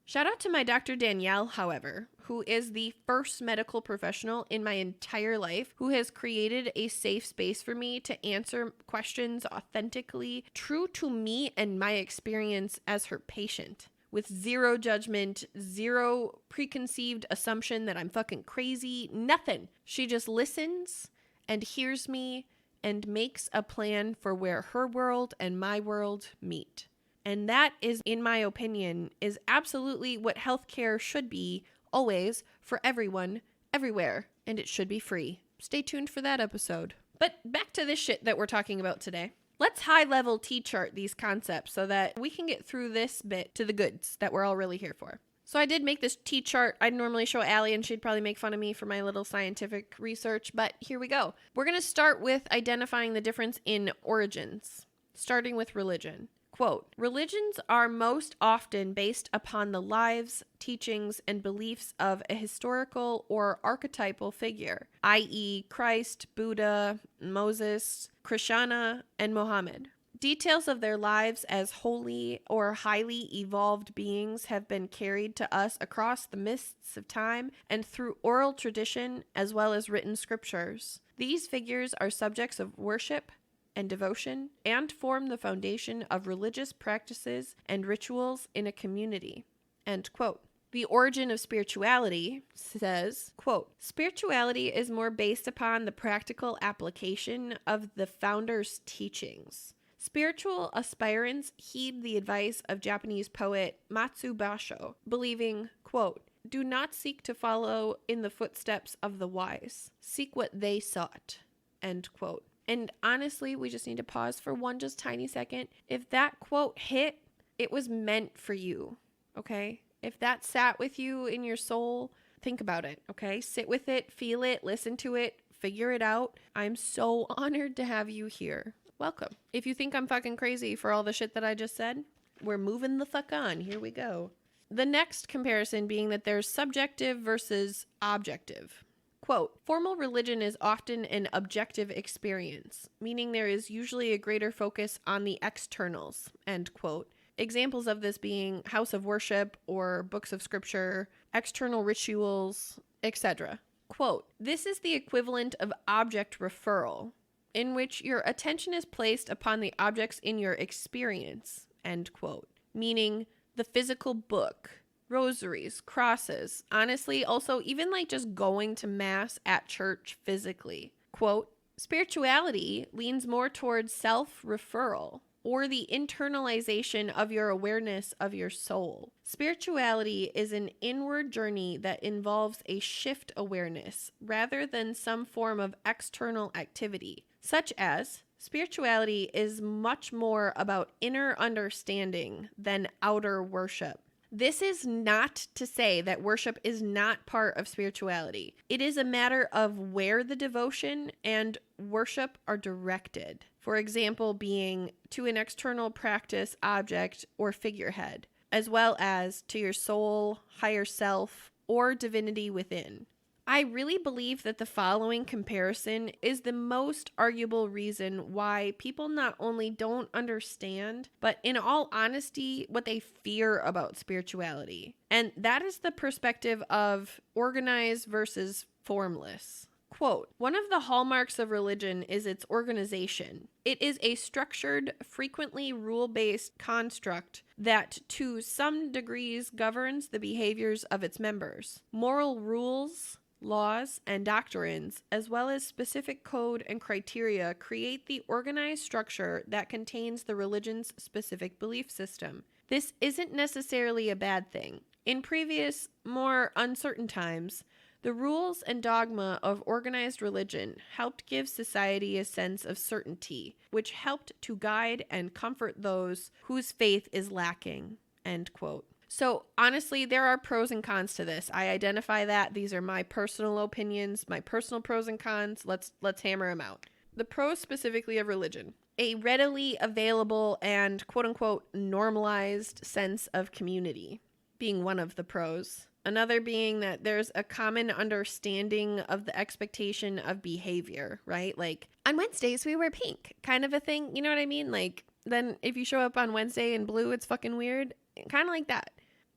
Shout out to my Dr. Danielle, however, who is the first medical professional in my entire life who has created a safe space for me to answer questions authentically, true to me and my experience as her patient, with zero judgment, zero preconceived assumption that I'm fucking crazy, nothing. She just listens and hears me and makes a plan for where her world and my world meet. And that is, in my opinion, is absolutely what healthcare should be, always, for everyone, everywhere. And it should be free. Stay tuned for that episode. But back to this shit that we're talking about today. Let's high-level T-chart these concepts so that we can get through this bit to the goods that we're all really here for. So I did make this T-chart. I'd normally show Allie and she'd probably make fun of me for my little scientific research, but here we go. We're going to start with identifying the difference in origins, starting with religion. Quote, religions are most often based upon the lives, teachings, and beliefs of a historical or archetypal figure, i.e. Christ, Buddha, Moses, Krishna, and Muhammad. Details of their lives as holy or highly evolved beings have been carried to us across the mists of time and through oral tradition as well as written scriptures. These figures are subjects of worship and devotion and form the foundation of religious practices and rituals in a community. End quote. The origin of spirituality says, quote, spirituality is more based upon the practical application of the founder's teachings. Spiritual aspirants heed the advice of Japanese poet Matsu Basho, believing, quote, do not seek to follow in the footsteps of the wise. Seek what they sought, end quote. And honestly, we just need to pause for one just tiny second. If that quote hit, it was meant for you, okay? If that sat with you in your soul, think about it, okay? Sit with it, feel it, listen to it, figure it out. I'm so honored to have you here. Welcome. If you think I'm fucking crazy for all the shit that I just said, we're moving the fuck on. Here we go. The next comparison being that there's subjective versus objective. Quote, formal religion is often an objective experience, meaning there is usually a greater focus on the externals, end quote. Examples of this being house of worship or books of scripture, external rituals, etc. Quote, this is the equivalent of object referral, in which your attention is placed upon the objects in your experience, end quote. Meaning the physical book, rosaries, crosses, honestly, also even like just going to mass at church physically. Quote, spirituality leans more towards self-referral or the internalization of your awareness of your soul. Spirituality is an inward journey that involves a shift awareness rather than some form of external activity. Such as, spirituality is much more about inner understanding than outer worship. This is not to say that worship is not part of spirituality. It is a matter of where the devotion and worship are directed. For example, being to an external practice, object, or figurehead, as well as to your soul, higher self, or divinity within. I really believe that the following comparison is the most arguable reason why people not only don't understand, but in all honesty, what they fear about spirituality. And that is the perspective of organized versus formless. Quote, one of the hallmarks of religion is its organization. It is a structured, frequently rule-based construct that to some degrees governs the behaviors of its members. Moral rules, laws, and doctrines, as well as specific code and criteria, create the organized structure that contains the religion's specific belief system. This isn't necessarily a bad thing. In previous, more uncertain times, the rules and dogma of organized religion helped give society a sense of certainty, which helped to guide and comfort those whose faith is lacking, end quote. So honestly, there are pros and cons to this. I identify that. These are my personal opinions, my personal pros and cons. Let's hammer them out. The pros specifically of religion. A readily available and quote unquote normalized sense of community being one of the pros. Another being that there's a common understanding of the expectation of behavior, right? Like on Wednesdays we wear pink kind of a thing. You know what I mean? Like then if you show up on Wednesday in blue, it's fucking weird. Kind of like that.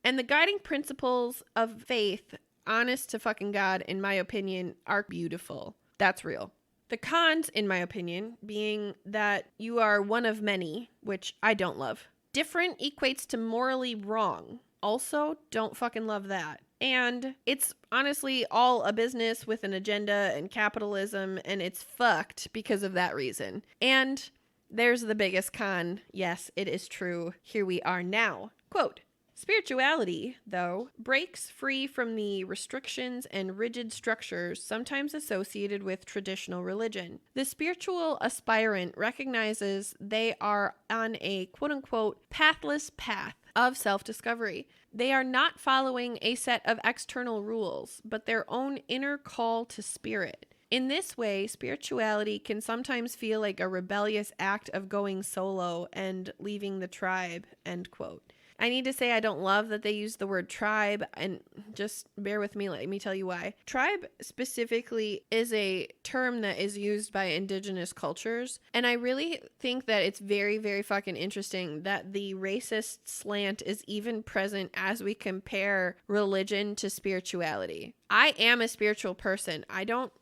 And the guiding principles of faith, honest to fucking God, in my opinion, are beautiful. That's real. The cons, in my opinion, being that you are one of many, which I don't love. Different equates to morally wrong. Also, don't fucking love that. And it's honestly all a business with an agenda and capitalism, and it's fucked because of that reason. And there's the biggest con. Yes, it is true. Here we are now. Quote, spirituality, though, breaks free from the restrictions and rigid structures sometimes associated with traditional religion. The spiritual aspirant recognizes they are on a quote-unquote pathless path of self-discovery. They are not following a set of external rules, but their own inner call to spirit. In this way, spirituality can sometimes feel like a rebellious act of going solo and leaving the tribe, end quote. I need to say I don't love that they use the word tribe, and just bear with me, let me tell you why. Tribe specifically is a term that is used by indigenous cultures, and I really think that it's very, very fucking interesting that the racist slant is even present as we compare religion to spirituality. I am a spiritual person. I don't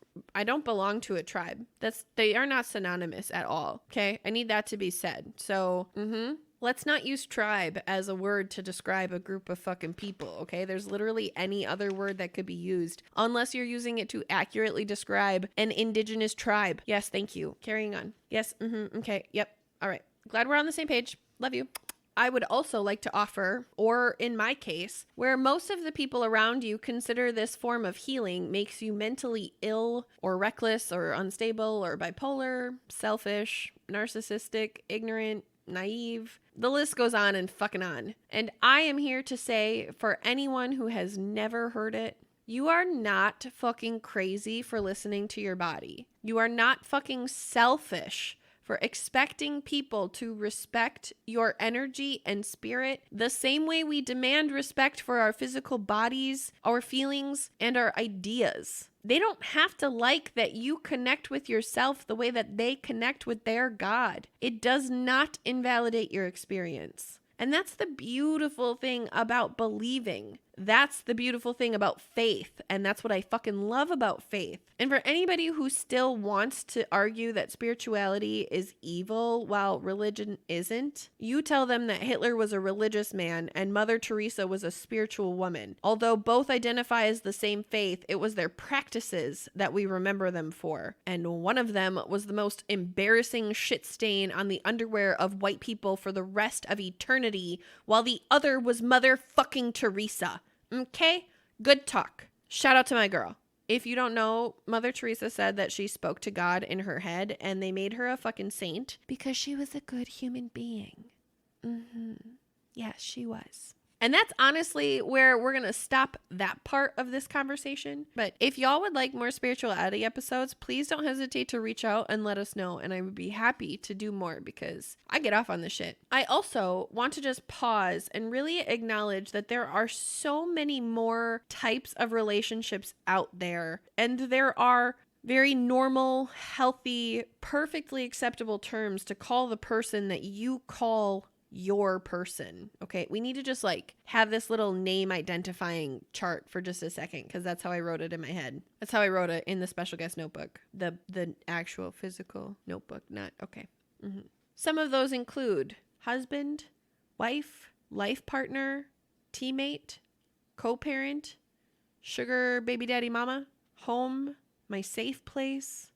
belong to a tribe. They are not synonymous at all. Okay. I need that to be said. So, let's not use tribe as a word to describe a group of fucking people. Okay. There's literally any other word that could be used unless you're using it to accurately describe an indigenous tribe. Yes. Thank you. Carrying on. Yes. Okay. Yep. All right. Glad we're on the same page. Love you. I would also like to offer, or in my case, where most of the people around you consider this form of healing makes you mentally ill or reckless or unstable or bipolar, selfish, narcissistic, ignorant, naive. The list goes on and fucking on. And I am here to say, for anyone who has never heard it, you are not fucking crazy for listening to your body. You are not fucking selfish for expecting people to respect your energy and spirit the same way we demand respect for our physical bodies, our feelings, and our ideas. They don't have to like that you connect with yourself the way that they connect with their God. It does not invalidate your experience. And that's the beautiful thing about believing. That's the beautiful thing about faith. And that's what I fucking love about faith. And for anybody who still wants to argue that spirituality is evil while religion isn't, you tell them that Hitler was a religious man and Mother Teresa was a spiritual woman. Although both identify as the same faith, it was their practices that we remember them for. And one of them was the most embarrassing shit stain on the underwear of white people for the rest of eternity, while the other was motherfucking Teresa. Okay? Good talk. Shout out to my girl. If you don't know, Mother Teresa said that she spoke to God in her head and they made her a fucking saint because she was a good human being. Yes, she was. And that's honestly where we're going to stop that part of this conversation. But if y'all would like more spirituality episodes, please don't hesitate to reach out and let us know. And I would be happy to do more because I get off on this shit. I also want to just pause and really acknowledge that there are so many more types of relationships out there. And there are very normal, healthy, perfectly acceptable terms to call the person that you call your person. Okay, we need to just have this little name identifying chart for just a second, because that's how I wrote it in my head. That's how I wrote it in the special guest notebook, the actual physical notebook, not okay. Some of those include husband, wife, life partner, teammate, co-parent, sugar baby daddy mama, home, my safe place,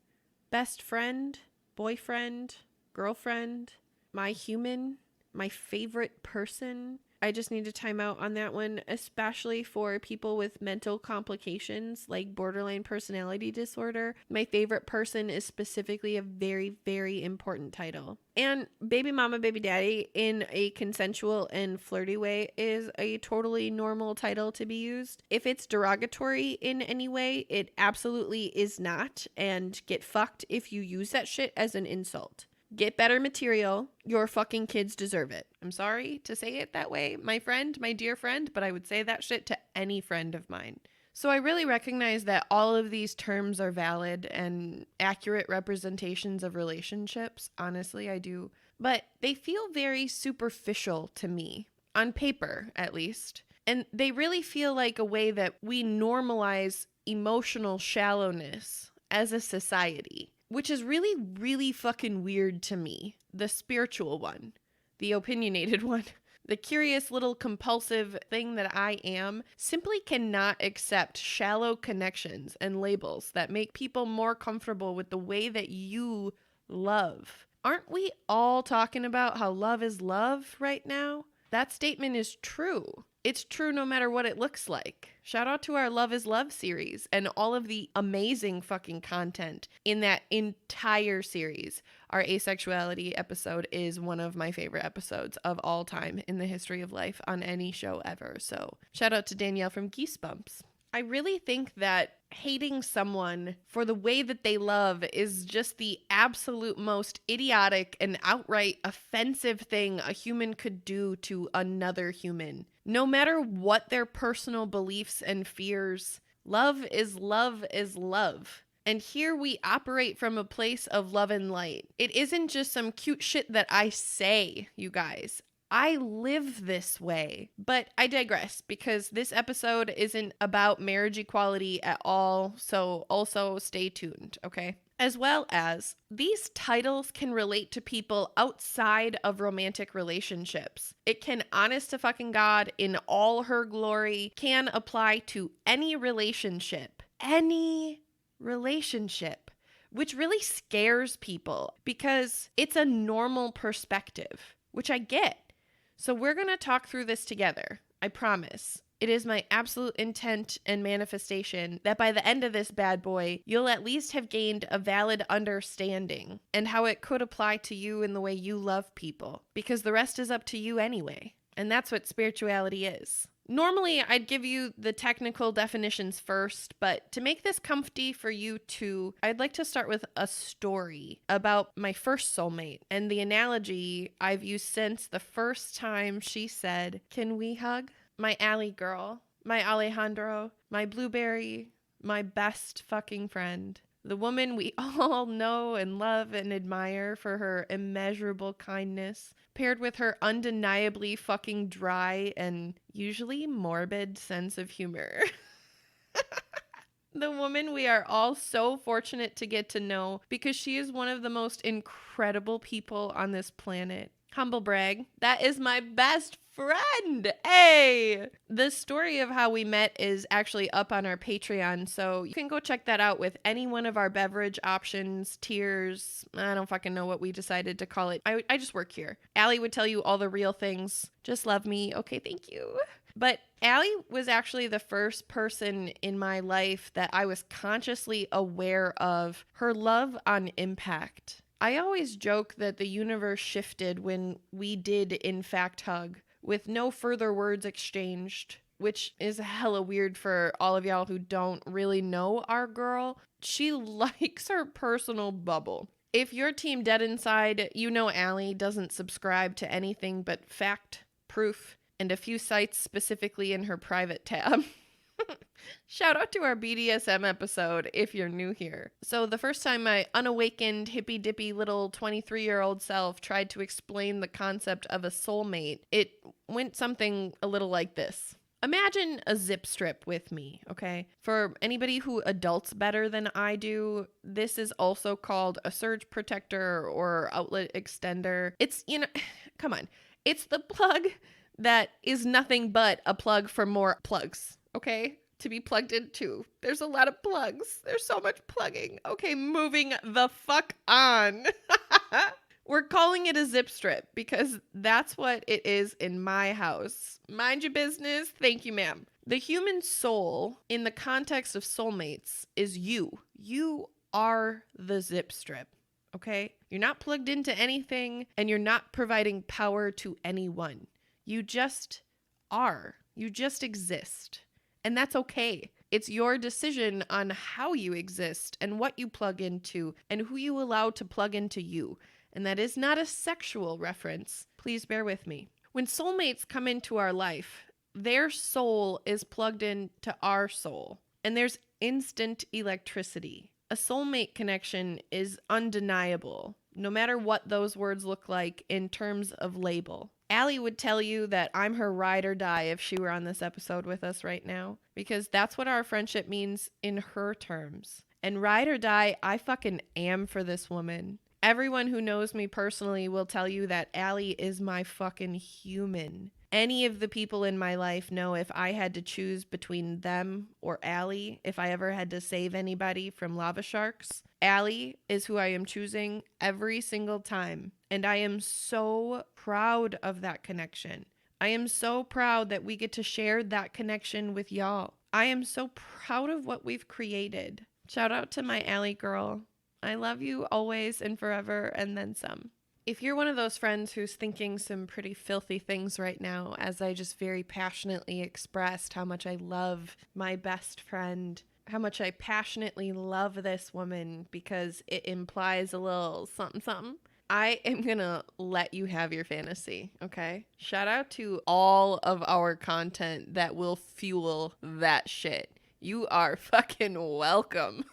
best friend, boyfriend, girlfriend, my human, my favorite person. I just need to time out on that one, especially for people with mental complications like borderline personality disorder. My favorite person is specifically a very, very important title. And baby mama, baby daddy in a consensual and flirty way is a totally normal title to be used. If it's derogatory in any way, it absolutely is not. And get fucked if you use that shit as an insult. Get better material. Your fucking kids deserve it. I'm sorry to say it that way, my friend, my dear friend, but I would say that shit to any friend of mine. So I really recognize that all of these terms are valid and accurate representations of relationships. Honestly, I do. But they feel very superficial to me, on paper at least. And they really feel like a way that we normalize emotional shallowness as a society. Which is really, really fucking weird to me. The spiritual one. The opinionated one. The curious little compulsive thing that I am simply cannot accept shallow connections and labels that make people more comfortable with the way that you love. Aren't we all talking about how love is love right now? That statement is true. It's true no matter what it looks like. Shout out to our Love is Love series and all of the amazing fucking content in that entire series. Our asexuality episode is one of my favorite episodes of all time in the history of life on any show ever. So shout out to Danielle from Geesebumps. I really think that hating someone for the way that they love is just the absolute most idiotic and outright offensive thing a human could do to another human. No matter what their personal beliefs and fears, love is love is love. And here we operate from a place of love and light. It isn't just some cute shit that I say, you guys. I live this way. But I digress because this episode isn't about marriage equality at all, so also stay tuned, okay? As well as, these titles can relate to people outside of romantic relationships. It can, honest to fucking God, in all her glory, can apply to any relationship. Any relationship. Which really scares people because it's a normal perspective, which I get. So we're going to talk through this together. I promise. It is my absolute intent and manifestation that by the end of this bad boy, you'll at least have gained a valid understanding and how it could apply to you in the way you love people, because the rest is up to you anyway. And that's what spirituality is. Normally, I'd give you the technical definitions first, but to make this comfy for you too, I'd like to start with a story about my first soulmate and the analogy I've used since the first time she said, "Can we hug?" My Allie girl, my Alejandro, my blueberry, my best fucking friend. The woman we all know and love and admire for her immeasurable kindness, paired with her undeniably fucking dry and usually morbid sense of humor. The woman we are all so fortunate to get to know because she is one of the most incredible people on this planet. Humble brag, that is my best friend. Hey! The story of how we met is actually up on our Patreon, so you can go check that out with any one of our beverage options, tiers. I don't fucking know what we decided to call it. I just work here. Allie would tell you all the real things. Just love me. Okay, thank you. But Allie was actually the first person in my life that I was consciously aware of her love on impact. I always joke that the universe shifted when we did in fact hug, with no further words exchanged, which is hella weird for all of y'all who don't really know our girl. She likes her personal bubble. If you're team dead inside, you know Allie doesn't subscribe to anything but fact, proof, and a few sites specifically in her private tab. Shout out to our BDSM episode if you're new here. So the first time my unawakened, hippy-dippy little 23-year-old self tried to explain the concept of a soulmate, it went something a little like this. Imagine a zip strip with me, okay? For anybody who adults better than I do, this is also called a surge protector or outlet extender. It's, come on. It's the plug that is nothing but a plug for more plugs, okay? To be plugged into. There's a lot of plugs. There's so much plugging. Okay, moving the fuck on. We're calling it a zip strip because that's what it is in my house. Mind your business. Thank you, ma'am. The human soul, in the context of soulmates, is you. You are the zip strip, okay? You're not plugged into anything and you're not providing power to anyone. You just are. You just exist. And that's okay. It's your decision on how you exist and what you plug into and who you allow to plug into you. And that is not a sexual reference. Please bear with me. When soulmates come into our life, their soul is plugged into our soul. And there's instant electricity. A soulmate connection is undeniable, no matter what those words look like in terms of label. Allie would tell you that I'm her ride or die if she were on this episode with us right now, because that's what our friendship means in her terms. And ride or die, I fucking am for this woman. Everyone who knows me personally will tell you that Allie is my fucking human. Any of the people in my life know if I had to choose between them or Allie, if I ever had to save anybody from lava sharks, Allie is who I am choosing every single time. And I am so proud of that connection. I am so proud that we get to share that connection with y'all. I am so proud of what we've created. Shout out to my Allie girl. I love you always and forever and then some. If you're one of those friends who's thinking some pretty filthy things right now, as I just very passionately expressed how much I love my best friend, how much I passionately love this woman because it implies a little something something, I am gonna let you have your fantasy, okay? Shout out to all of our content that will fuel that shit. You are fucking welcome.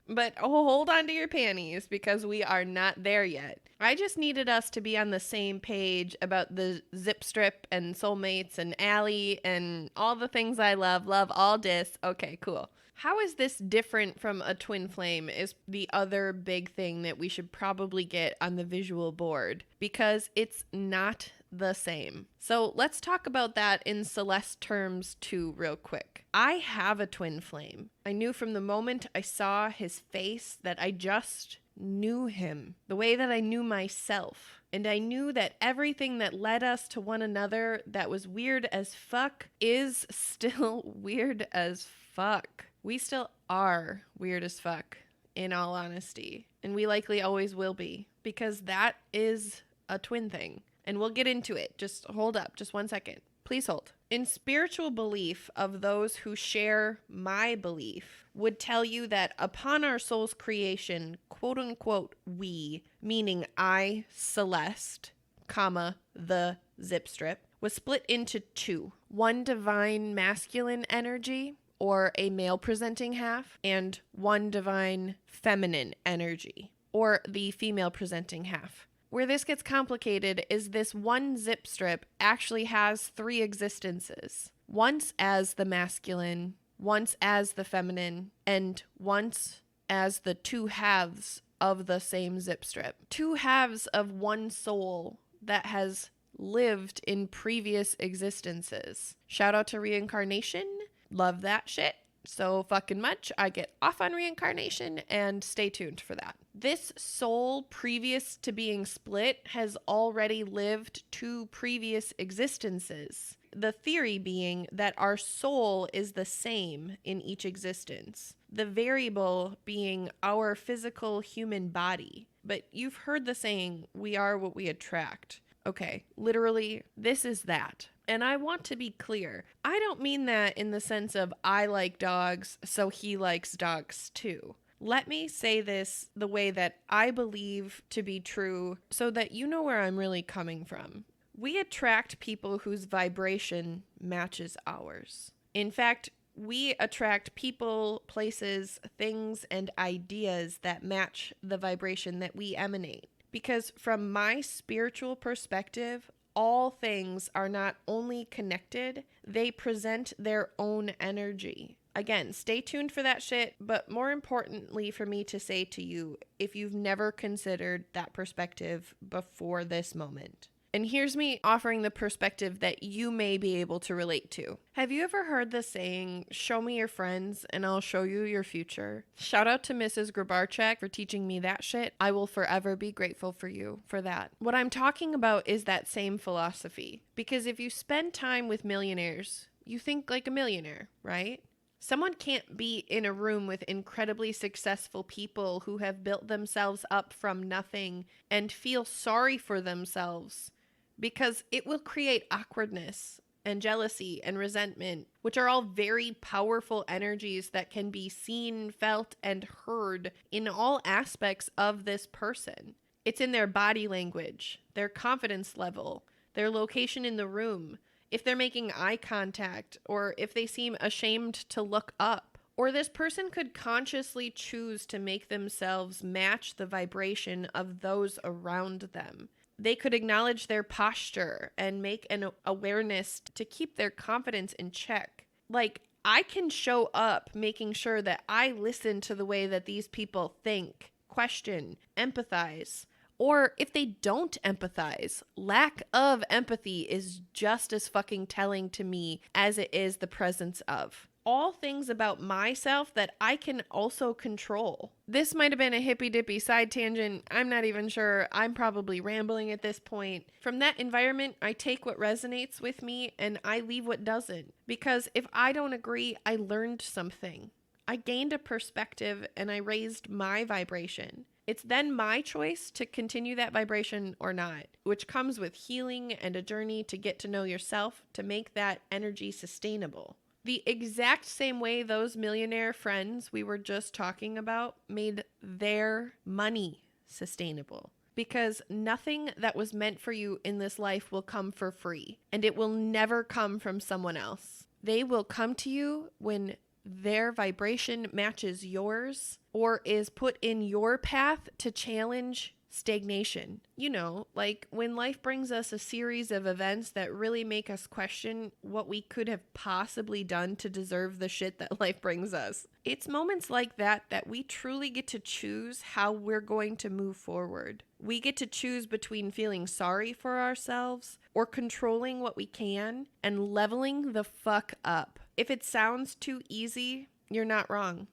But hold on to your panties because we are not there yet. I just needed us to be on the same page about the zip strip and soulmates and Allie and all the things I love all dis. Okay, cool. How is this different from a twin flame is the other big thing that we should probably get on the visual board because it's not the same. So let's talk about that in Celeste terms too real quick. I have a twin flame. I knew from the moment I saw his face that I just knew him the way that I knew myself. And I knew that everything that led us to one another that was weird as fuck is still weird as fuck. We still are weird as fuck, in all honesty. And we likely always will be, because that is a twin thing. And we'll get into it. Just hold up. Just 1 second. Please hold. In spiritual belief of those who share my belief would tell you that upon our soul's creation, quote unquote, we, meaning I, Celeste, comma, the zip strip, was split into two. One divine masculine energy, or a male presenting half, and one divine feminine energy, or the female presenting half. Where this gets complicated is this one zip strip actually has three existences. Once as the masculine, once as the feminine, and once as the two halves of the same zip strip. Two halves of one soul that has lived in previous existences. Shout out to reincarnation. Love that shit so fucking much. I get off on reincarnation and stay tuned for that. This soul previous to being split has already lived two previous existences. The theory being that our soul is the same in each existence. The variable being our physical human body. But you've heard the saying, we are what we attract. Okay, literally, this is that. And I want to be clear. I don't mean that in the sense of I like dogs, so he likes dogs too. Let me say this the way that I believe to be true so that you know where I'm really coming from. We attract people whose vibration matches ours. In fact, we attract people, places, things, and ideas that match the vibration that we emanate. Because from my spiritual perspective, all things are not only connected, they present their own energy. Again, stay tuned for that shit, but more importantly for me to say to you, if you've never considered that perspective before this moment. And here's me offering the perspective that you may be able to relate to. Have you ever heard the saying, show me your friends and I'll show you your future? Shout out to Mrs. Grabarchak for teaching me that shit. I will forever be grateful for you for that. What I'm talking about is that same philosophy. Because if you spend time with millionaires, you think like a millionaire, right? Someone can't be in a room with incredibly successful people who have built themselves up from nothing and feel sorry for themselves. Because it will create awkwardness and jealousy and resentment, which are all very powerful energies that can be seen, felt, and heard in all aspects of this person. It's in their body language, their confidence level, their location in the room, if they're making eye contact, or if they seem ashamed to look up. Or this person could consciously choose to make themselves match the vibration of those around them. They could acknowledge their posture and make an awareness to keep their confidence in check. Like, I can show up making sure that I listen to the way that these people think, question, empathize. Or if they don't empathize, lack of empathy is just as fucking telling to me as it is the presence of. all things about myself that I can also control. This might have been a hippy dippy side tangent. I'm not even sure. I'm probably rambling at this point. From that environment, I take what resonates with me and I leave what doesn't. Because if I don't agree, I learned something. I gained a perspective and I raised my vibration. It's then my choice to continue that vibration or not, which comes with healing and a journey to get to know yourself to make that energy sustainable. The exact same way those millionaire friends we were just talking about made their money sustainable. Because nothing that was meant for you in this life will come for free, and it will never come from someone else. They will come to you when their vibration matches yours or is put in your path to challenge stagnation. You know, like when life brings us a series of events that really make us question what we could have possibly done to deserve the shit that life brings us. It's moments like that that we truly get to choose how we're going to move forward. We get to choose between feeling sorry for ourselves or controlling what we can and leveling the fuck up. If it sounds too easy, you're not wrong.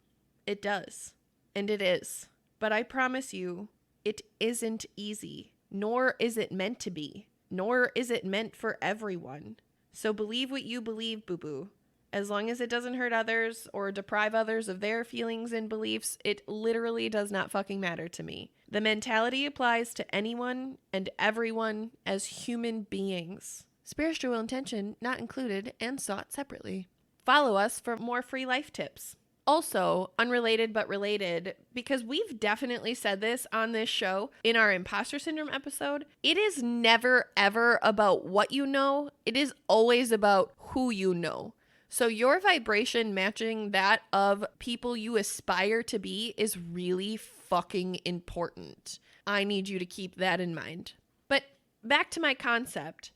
It does. And it is. But I promise you, it isn't easy. Nor is it meant to be. Nor is it meant for everyone. So believe what you believe, boo-boo. As long as it doesn't hurt others or deprive others of their feelings and beliefs, it literally does not fucking matter to me. The mentality applies to anyone and everyone as human beings. Spiritual intention not included and sought separately. Follow us for more free life tips. Also, unrelated but related, because we've definitely said this on this show in our imposter syndrome episode, it is never ever about what you know. It is always about who you know. So your vibration matching that of people you aspire to be is really fucking important. I need you to keep that in mind. But back to my concept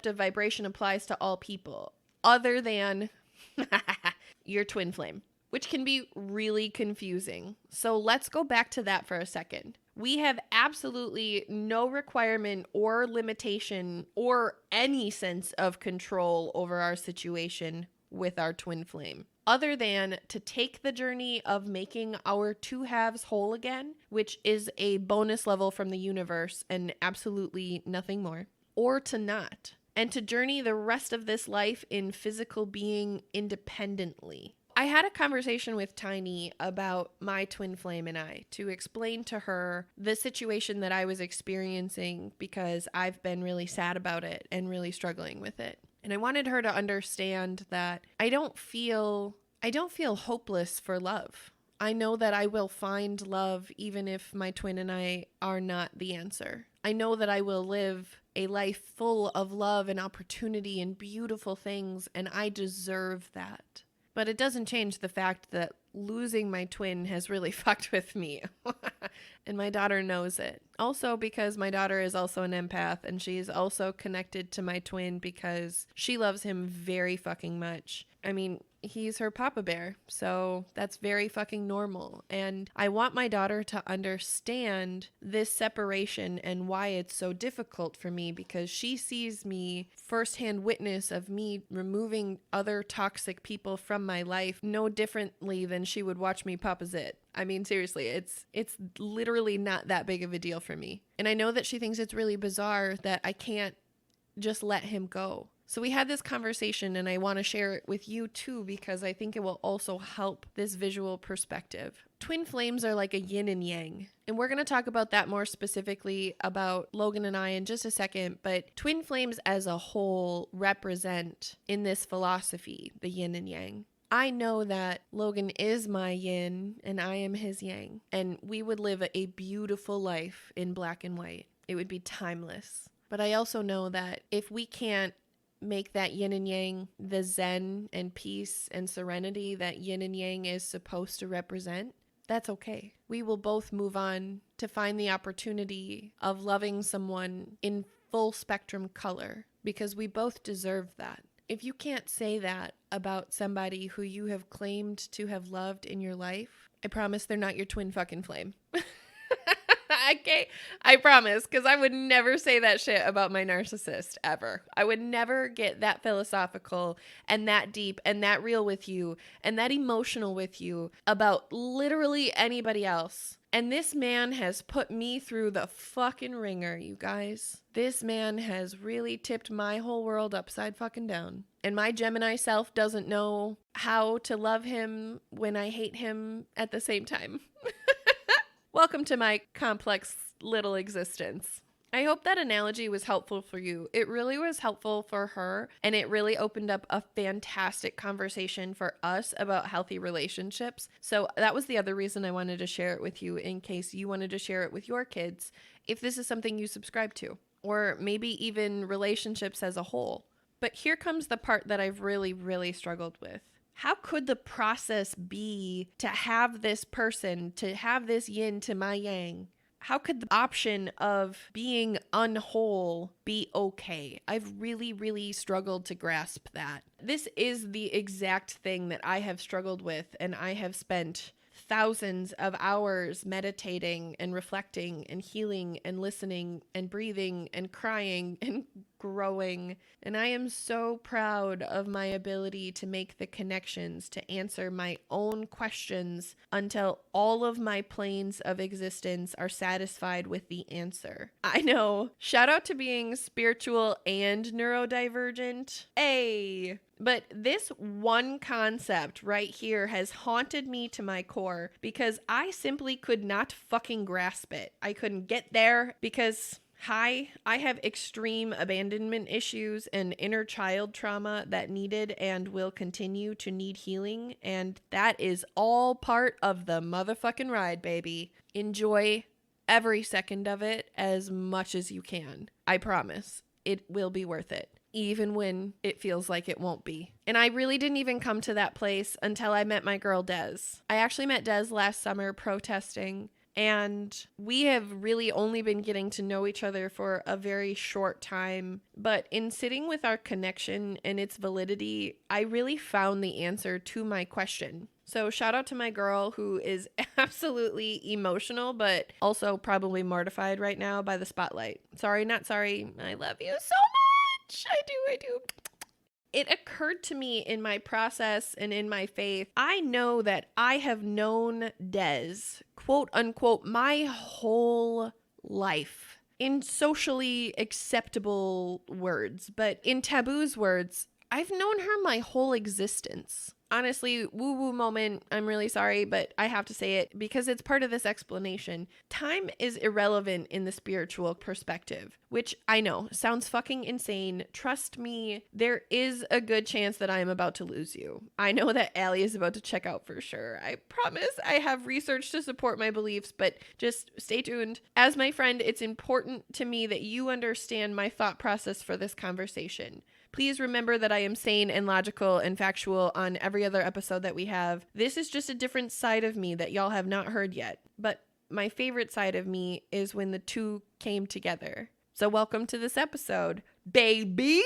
of vibration applies to all people other than your twin flame, which can be really confusing. So let's go back to that for a second. We have absolutely no requirement or limitation or any sense of control over our situation with our twin flame, other than to take the journey of making our two halves whole again, which is a bonus level from the universe and absolutely nothing more, or to not, and to journey the rest of this life in physical being independently. I had a conversation with Tiny about my twin flame and I to explain to her the situation that I was experiencing because I've been really sad about it and really struggling with it. And I wanted her to understand that I don't feel hopeless for love. I know that I will find love even if my twin and I are not the answer. I know that I will live a life full of love and opportunity and beautiful things, and I deserve that. But it doesn't change the fact that losing my twin has really fucked with me. And my daughter knows it. Also because my daughter is also an empath and she's also connected to my twin because she loves him very fucking much. I mean, he's her papa bear, so that's very fucking normal. And I want my daughter to understand this separation and why it's so difficult for me because she sees me firsthand witness of me removing other toxic people from my life no differently than she would watch me papa zit. I mean, seriously, it's literally not that big of a deal for me. And I know that she thinks it's really bizarre that I can't just let him go. So we had this conversation and I want to share it with you too because I think it will also help this visual perspective. Twin flames are like a yin and yang. And we're going to talk about that more specifically about Logan and I in just a second. But twin flames as a whole represent in this philosophy the yin and yang. I know that Logan is my yin and I am his yang. And we would live a beautiful life in black and white. It would be timeless. But I also know that if we can't make that yin and yang the zen and peace and serenity that yin and yang is supposed to represent, that's okay. We will both move on to find the opportunity of loving someone in full spectrum color because we both deserve that. If you can't say that about somebody who you have claimed to have loved in your life, I promise they're not your twin fucking flame. I promise, because I would never say that shit about my narcissist ever. I would never get that philosophical and that deep and that real with you and that emotional with you about literally anybody else. And this man has put me through the fucking ringer, you guys. This man has really tipped my whole world upside fucking down. And my Gemini self doesn't know how to love him when I hate him at the same time. Welcome to my complex little existence. I hope that analogy was helpful for you. It really was helpful for her, and it really opened up a fantastic conversation for us about healthy relationships. So that was the other reason I wanted to share it with you, in case you wanted to share it with your kids, if this is something you subscribe to, or maybe even relationships as a whole. But here comes the part that I've really, really struggled with. How could the process be to have this person, to have this yin to my yang? How could the option of being unwhole be okay? I've really, really struggled to grasp that. This is the exact thing that I have struggled with, and I have spent thousands of hours meditating and reflecting and healing and listening and breathing and crying and growing. And I am so proud of my ability to make the connections, to answer my own questions until all of my planes of existence are satisfied with the answer. I know. Shout out to being spiritual and neurodivergent. Hey. But this one concept right here has haunted me to my core because I simply could not fucking grasp it. I couldn't get there because I have extreme abandonment issues and inner child trauma that needed and will continue to need healing. And that is all part of the motherfucking ride, baby. Enjoy every second of it as much as you can. I promise it will be worth it, even when it feels like it won't be. And I really didn't even come to that place until I met my girl Des. I actually met Des last summer protesting, and we have really only been getting to know each other for a very short time. But in sitting with our connection and its validity, I really found the answer to my question. So shout out to my girl who is absolutely emotional, but also probably mortified right now by the spotlight. Sorry, not sorry. I love you so much. I do. It occurred to me in my process and in my faith, I know that I have known Des, quote unquote, my whole life in socially acceptable words, but in Taboo's words, I've known her my whole existence. Honestly, woo-woo moment, I'm really sorry, but I have to say it because it's part of this explanation. Time is irrelevant in the spiritual perspective, which I know sounds fucking insane. Trust me, there is a good chance that I am about to lose you. I know that Allie is about to check out for sure. I promise I have research to support my beliefs, but just stay tuned. As my friend, it's important to me that you understand my thought process for this conversation. Please remember that I am sane and logical and factual on every other episode that we have. This is just a different side of me that y'all have not heard yet. But my favorite side of me is when the two came together. So welcome to this episode, baby.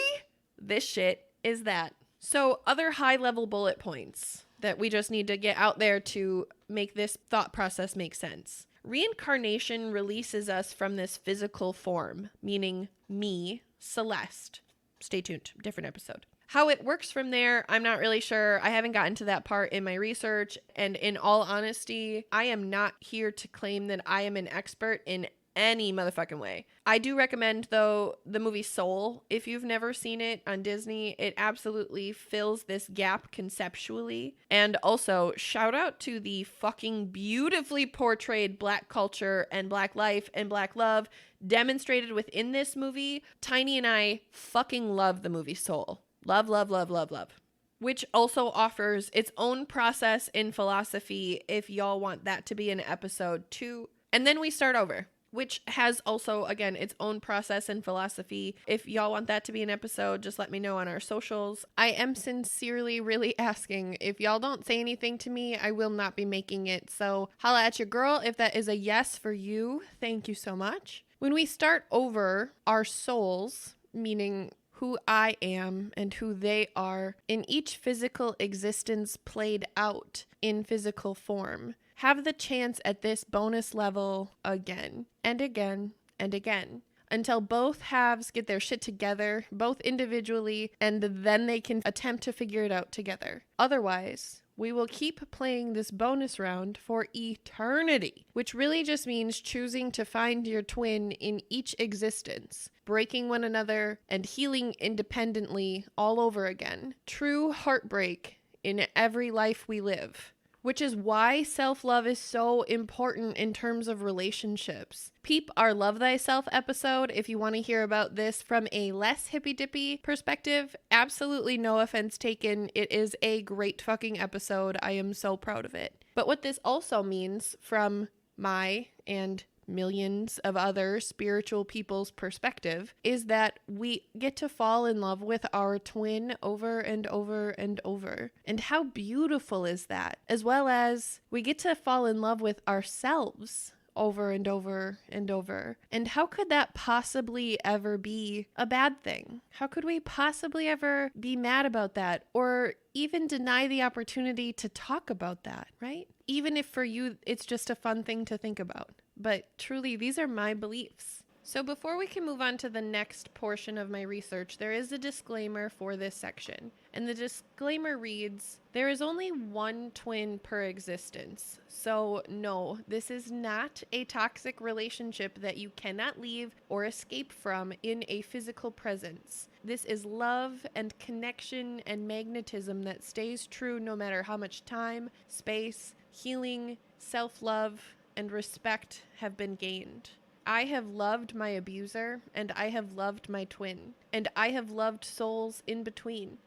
This shit is that. So other high-level bullet points that we just need to get out there to make this thought process make sense. Reincarnation releases us from this physical form, meaning me, Celeste. Stay tuned, different episode. How it works from there, I'm not really sure. I haven't gotten to that part in my research. And in all honesty, I am not here to claim that I am an expert in any motherfucking way. I do recommend, though, the movie Soul. If you've never seen it on Disney, it absolutely fills this gap conceptually. And also, shout out to the fucking beautifully portrayed Black culture and Black life and Black love demonstrated within this movie. Tiny and I fucking love the movie Soul. Love, love, love, love, love. Which also offers its own process in philosophy if y'all want that to be an episode too. And then we start over, which has also, again, its own process and philosophy. If y'all want that to be an episode, just let me know on our socials. I am sincerely really asking. If y'all don't say anything to me, I will not be making it. So holla at your girl if that is a yes for you. Thank you so much. When we start over, our souls, meaning who I am and who they are, in each physical existence played out in physical form, have the chance at this bonus level again and again and again until both halves get their shit together, both individually, and then they can attempt to figure it out together. Otherwise, we will keep playing this bonus round for eternity, which really just means choosing to find your twin in each existence, breaking one another and healing independently all over again. True heartbreak in every life we live. Which is why self-love is so important in terms of relationships. Peep our Love Thyself episode if you want to hear about this from a less hippy-dippy perspective. Absolutely no offense taken. It is a great fucking episode. I am so proud of it. But what this also means from my and millions of other spiritual people's perspective is that we get to fall in love with our twin over and over and over. And how beautiful is that? As well as we get to fall in love with ourselves over and over and over. And how could that possibly ever be a bad thing? How could we possibly ever be mad about that or even deny the opportunity to talk about that, right? Even if for you it's just a fun thing to think about. But truly, these are my beliefs. So before we can move on to the next portion of my research, there is a disclaimer for this section. And the disclaimer reads, there is only one twin per existence. So no, this is not a toxic relationship that you cannot leave or escape from in a physical presence. This is love and connection and magnetism that stays true no matter how much time, space, healing, self-love, and respect have been gained. I have loved my abuser, and I have loved my twin, and I have loved souls in between.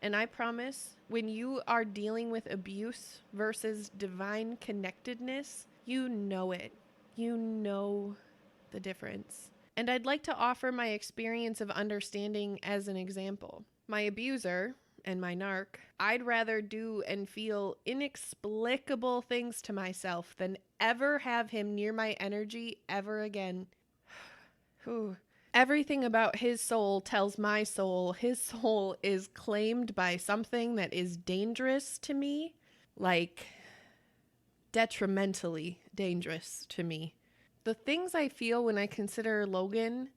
And I promise, when you are dealing with abuse versus divine connectedness, you know it. You know the difference. And I'd like to offer my experience of understanding as an example. My abuser and my narc, I'd rather do and feel inexplicable things to myself than ever have him near my energy ever again. Everything about his soul tells my soul his soul is claimed by something that is dangerous to me, like detrimentally dangerous to me. The things I feel when I consider Logan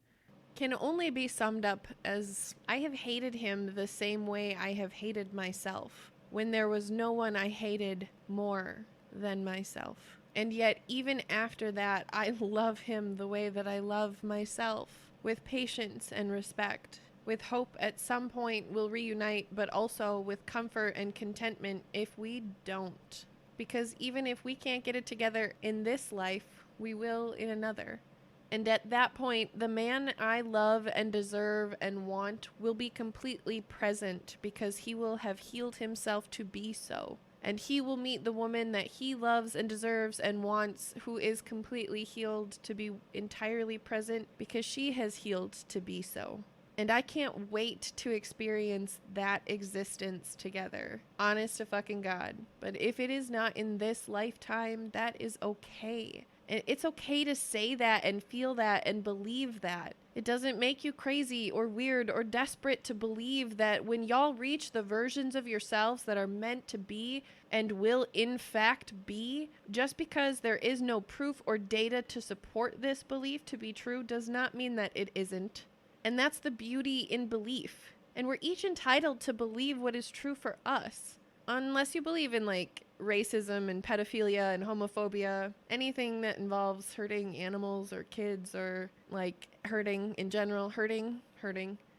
can only be summed up as I have hated him the same way I have hated myself, when there was no one I hated more than myself. And yet, even after that, I love him the way that I love myself, with patience and respect, with hope at some point we'll reunite, but also with comfort and contentment if we don't. Because even if we can't get it together in this life, we will in another. And at that point, the man I love and deserve and want will be completely present because he will have healed himself to be so. And he will meet the woman that he loves and deserves and wants, who is completely healed to be entirely present because she has healed to be so. And I can't wait to experience that existence together. Honest to fucking God. But if it is not in this lifetime, that is okay. And it's okay to say that and feel that and believe that. It doesn't make you crazy or weird or desperate to believe that when y'all reach the versions of yourselves that are meant to be and will in fact be, just because there is no proof or data to support this belief to be true does not mean that it isn't. And that's the beauty in belief. And we're each entitled to believe what is true for us. Unless you believe in like racism and pedophilia and homophobia, anything that involves hurting animals or kids or like hurting in general, hurting,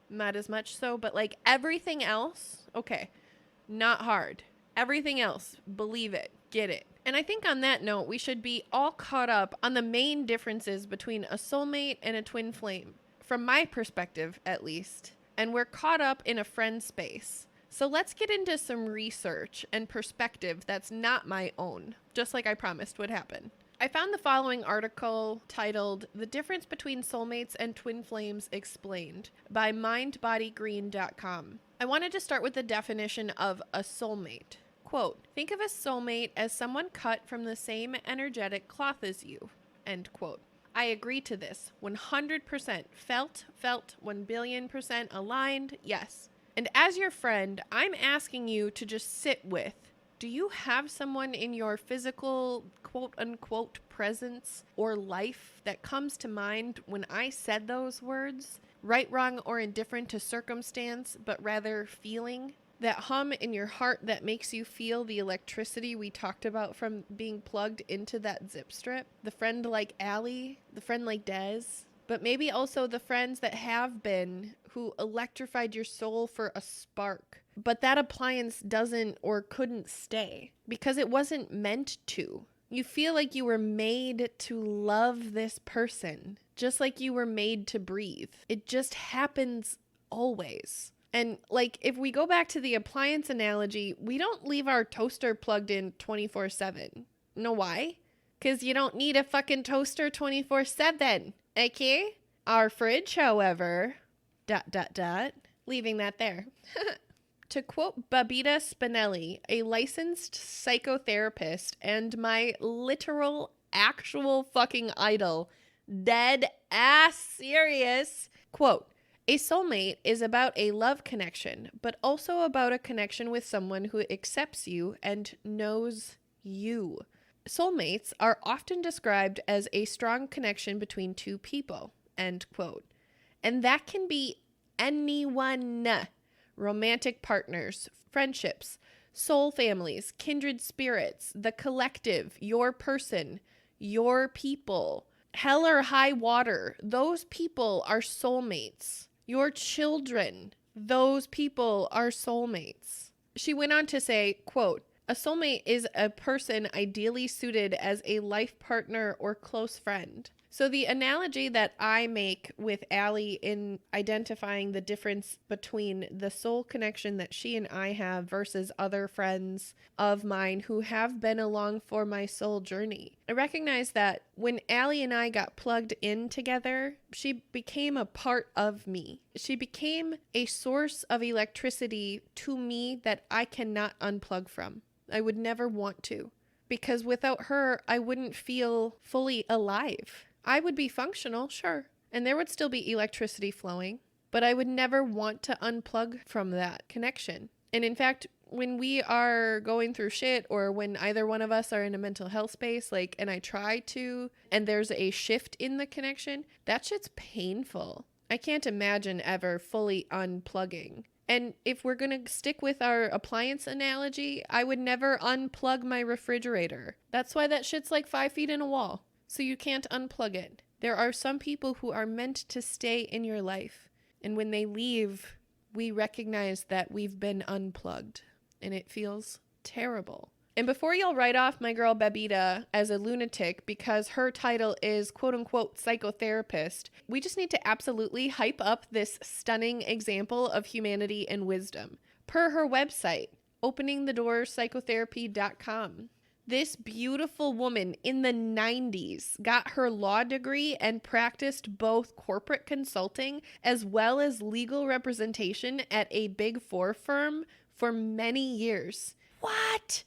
not as much so, but like everything else, okay, not hard. Everything else, believe it, get it. And I think on that note, we should be all caught up on the main differences between a soulmate and a twin flame, from my perspective at least, and we're caught up in a friend space. So let's get into some research and perspective that's not my own, just like I promised would happen. I found the following article titled, "The Difference Between Soulmates and Twin Flames Explained" by mindbodygreen.com. I wanted to start with the definition of a soulmate. Quote, "Think of a soulmate as someone cut from the same energetic cloth as you." End quote. I agree to this. 100%. Felt, 1,000,000,000% aligned, yes. And as your friend, I'm asking you to just sit with Do you have someone in your physical, quote unquote, presence or life that comes to mind when I said those words? Right, wrong, or indifferent to circumstance, but rather feeling? That hum in your heart that makes you feel the electricity we talked about from being plugged into that zip strip? The friend like Allie, the friend like Des, but maybe also the friends that have been who electrified your soul for a spark. But that appliance doesn't or couldn't stay because it wasn't meant to. You feel like you were made to love this person, just like you were made to breathe. It just happens always. And like, if we go back to the appliance analogy, we don't leave our toaster plugged in 24/7. Know why? Because you don't need a fucking toaster 24/7. Okay? Our fridge, however, ... Leaving that there. To quote Babita Spinelli, a licensed psychotherapist and my literal, actual fucking idol, dead ass serious, quote, a soulmate is about a love connection, but also about a connection with someone who accepts you and knows you. Soulmates are often described as a strong connection between two people, end quote. And that can be anyone. Romantic partners, friendships, soul families, kindred spirits, the collective, your person, your people. Hell or high water, those people are soulmates. Your children, those people are soulmates. She went on to say, quote, a soulmate is a person ideally suited as a life partner or close friend. So the analogy that I make with Allie in identifying the difference between the soul connection that she and I have versus other friends of mine who have been along for my soul journey. I recognize that when Allie and I got plugged in together, she became a part of me. She became a source of electricity to me that I cannot unplug from. I would never want to, because without her, I wouldn't feel fully alive. I would be functional, sure, and there would still be electricity flowing, but I would never want to unplug from that connection. And in fact, when we are going through shit or when either one of us are in a mental health space, like, and I try to, and there's a shift in the connection, that shit's painful. I can't imagine ever fully unplugging. And if we're going to stick with our appliance analogy, I would never unplug my refrigerator. That's why that shit's like 5 feet in a wall. So you can't unplug it. There are some people who are meant to stay in your life. And when they leave, we recognize that we've been unplugged. And it feels terrible. And before y'all write off my girl Babita as a lunatic because her title is quote unquote psychotherapist, we just need to absolutely hype up this stunning example of humanity and wisdom. Per her website, openingthedoorspsychotherapy.com. This beautiful woman in the 90s got her law degree and practiced both corporate consulting as well as legal representation at a Big Four firm for many years. What?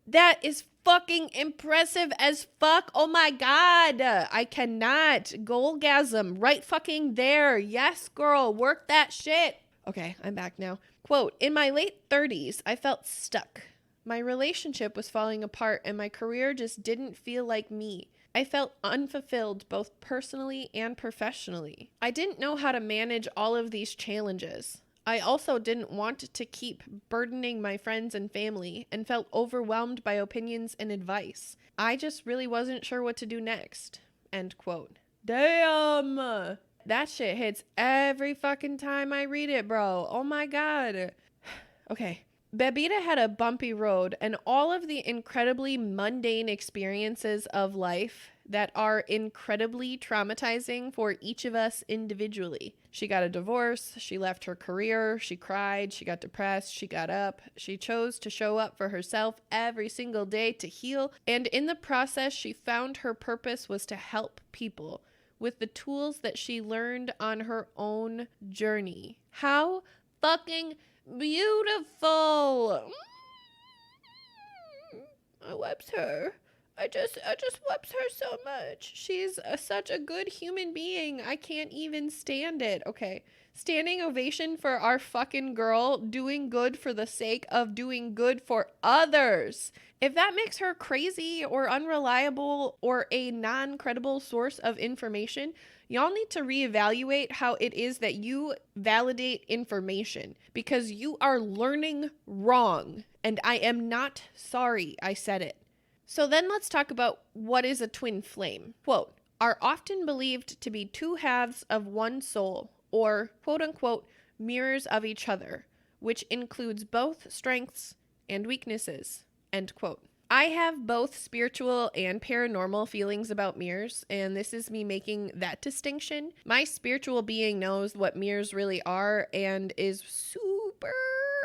That is fucking impressive as fuck. Oh my God. I cannot. Goalgasm right fucking there. Yes, girl. Work that shit. Okay, I'm back now. Quote, in my late 30s, I felt stuck. My relationship was falling apart and my career just didn't feel like me. I felt unfulfilled both personally and professionally. I didn't know how to manage all of these challenges. I also didn't want to keep burdening my friends and family and felt overwhelmed by opinions and advice. I just really wasn't sure what to do next. End quote. Damn! That shit hits every fucking time I read it, bro. Oh my God. Okay. Babita had a bumpy road and all of the incredibly mundane experiences of life that are incredibly traumatizing for each of us individually. She got a divorce, she left her career, she cried, she got depressed, she got up, she chose to show up for herself every single day to heal, and in the process she found her purpose was to help people with the tools that she learned on her own journey. How fucking beautiful. I wept her. I just whoops her so much. She's such a good human being. I can't even stand it. Okay. Standing ovation for our fucking girl doing good for the sake of doing good for others. If that makes her crazy or unreliable or a non-credible source of information, y'all need to reevaluate how it is that you validate information, because you are learning wrong. And I am not sorry I said it. So then let's talk about what is a twin flame. Quote, are often believed to be two halves of one soul, or quote unquote mirrors of each other, which includes both strengths and weaknesses, end quote. I have both spiritual and paranormal feelings about mirrors, and this is me making that distinction. My spiritual being knows what mirrors really are and is super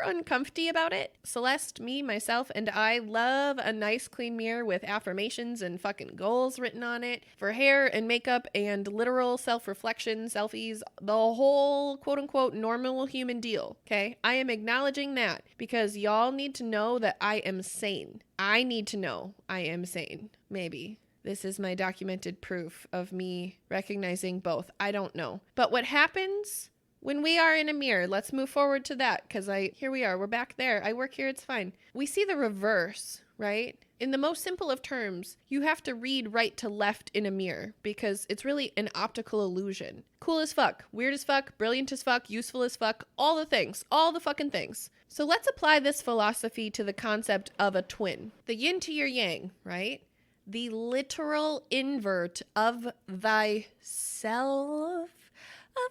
uncomfy about it. Celeste, me, myself, and I love a nice clean mirror with affirmations and fucking goals written on it for hair and makeup and literal self-reflection, selfies, the whole quote-unquote normal human deal, okay? I am acknowledging that because y'all need to know that I am sane. I need to know I am sane, maybe. This is my documented proof of me recognizing both. I don't know. But what happens when we are in a mirror, let's move forward to that, because here we are, we're back there. I work here, it's fine. We see the reverse, right? In the most simple of terms, you have to read right to left in a mirror because it's really an optical illusion. Cool as fuck, weird as fuck, brilliant as fuck, useful as fuck, all the things, all the fucking things. So let's apply this philosophy to the concept of a twin. The yin to your yang, right? The literal invert of thyself.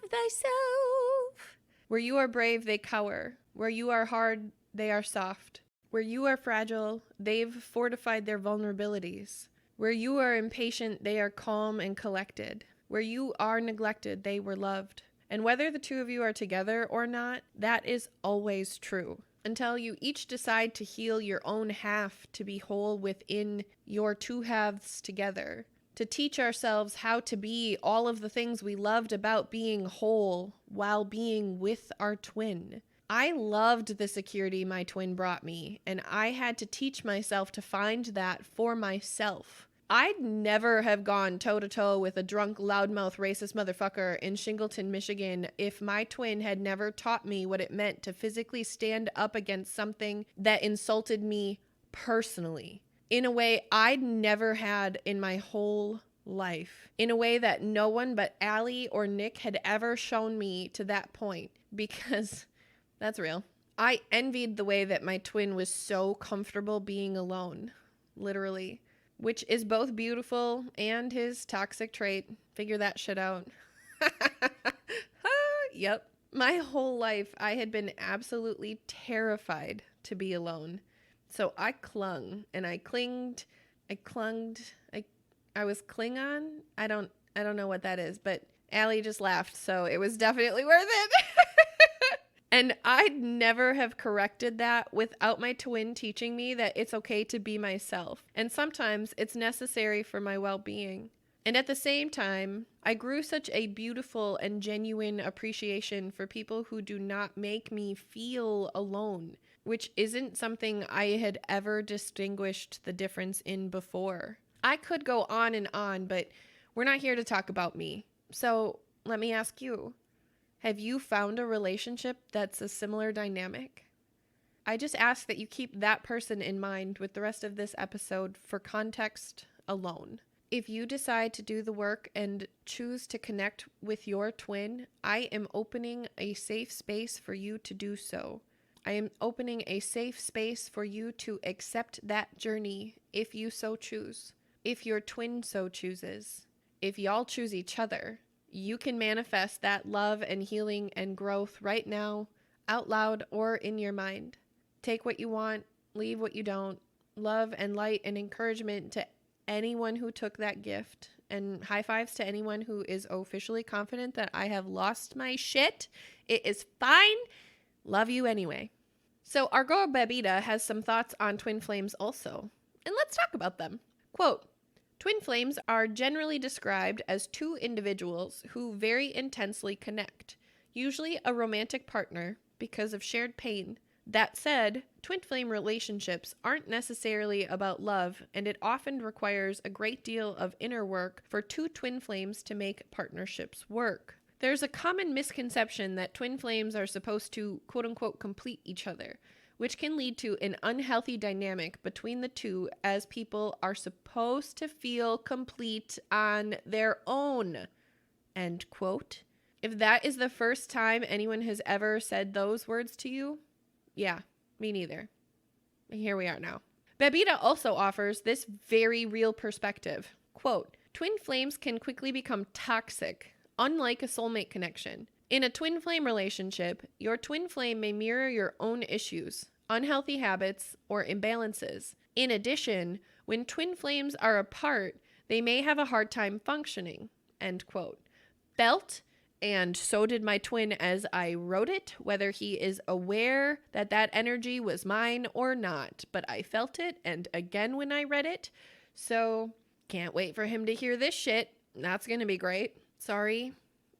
Of thyself. Where you are brave, they cower. Where you are hard, they are soft. Where you are fragile, they've fortified their vulnerabilities. Where you are impatient, they are calm and collected. Where you are neglected, they were loved. And whether the two of you are together or not, that is always true. Until you each decide to heal your own half to be whole within your two halves together. To teach ourselves how to be all of the things we loved about being whole while being with our twin. I loved the security my twin brought me, and I had to teach myself to find that for myself. I'd never have gone toe-to-toe with a drunk, loudmouth, racist motherfucker in Shingleton, Michigan if my twin had never taught me what it meant to physically stand up against something that insulted me personally. In a way I'd never had in my whole life. In a way that no one but Allie or Nick had ever shown me to that point. Because that's real. I envied the way that my twin was so comfortable being alone. Literally. Which is both beautiful and his toxic trait. Figure that shit out. Yep. My whole life I had been absolutely terrified to be alone. So I clung and I clinged, I was Klingon. I don't know what that is, but Allie just laughed, so it was definitely worth it. And I'd never have corrected that without my twin teaching me that it's okay to be myself. And sometimes it's necessary for my well-being. And at the same time, I grew such a beautiful and genuine appreciation for people who do not make me feel alone, which isn't something I had ever distinguished the difference in before. I could go on, but we're not here to talk about me. So let me ask you, have you found a relationship that's a similar dynamic? I just ask that you keep that person in mind with the rest of this episode for context alone. If you decide to do the work and choose to connect with your twin, I am opening a safe space for you to do so. I am opening a safe space for you to accept that journey if you so choose. If your twin so chooses. If y'all choose each other, you can manifest that love and healing and growth right now, out loud or in your mind. Take what you want, leave what you don't. Love and light and encouragement to anyone who took that gift. And high fives to anyone who is officially confident that I have lost my shit. It is fine. Love you anyway. So our girl Babita has some thoughts on twin flames also. And let's talk about them. Quote, twin flames are generally described as two individuals who very intensely connect, usually a romantic partner, because of shared pain, That said, twin flame relationships aren't necessarily about love, and it often requires a great deal of inner work for two twin flames to make partnerships work. There's a common misconception that twin flames are supposed to quote unquote complete each other, which can lead to an unhealthy dynamic between the two, as people are supposed to feel complete on their own. End quote. If that is the first time anyone has ever said those words to you, yeah, me neither. Here we are now. Babita also offers this very real perspective. Quote, twin flames can quickly become toxic, unlike a soulmate connection. In a twin flame relationship, your twin flame may mirror your own issues, unhealthy habits, or imbalances. In addition, when twin flames are apart, they may have a hard time functioning. End quote. Felt, and so did my twin as I wrote it, whether he is aware that that energy was mine or not. But I felt it, and again when I read it. So, can't wait for him to hear this shit. That's gonna be great. Sorry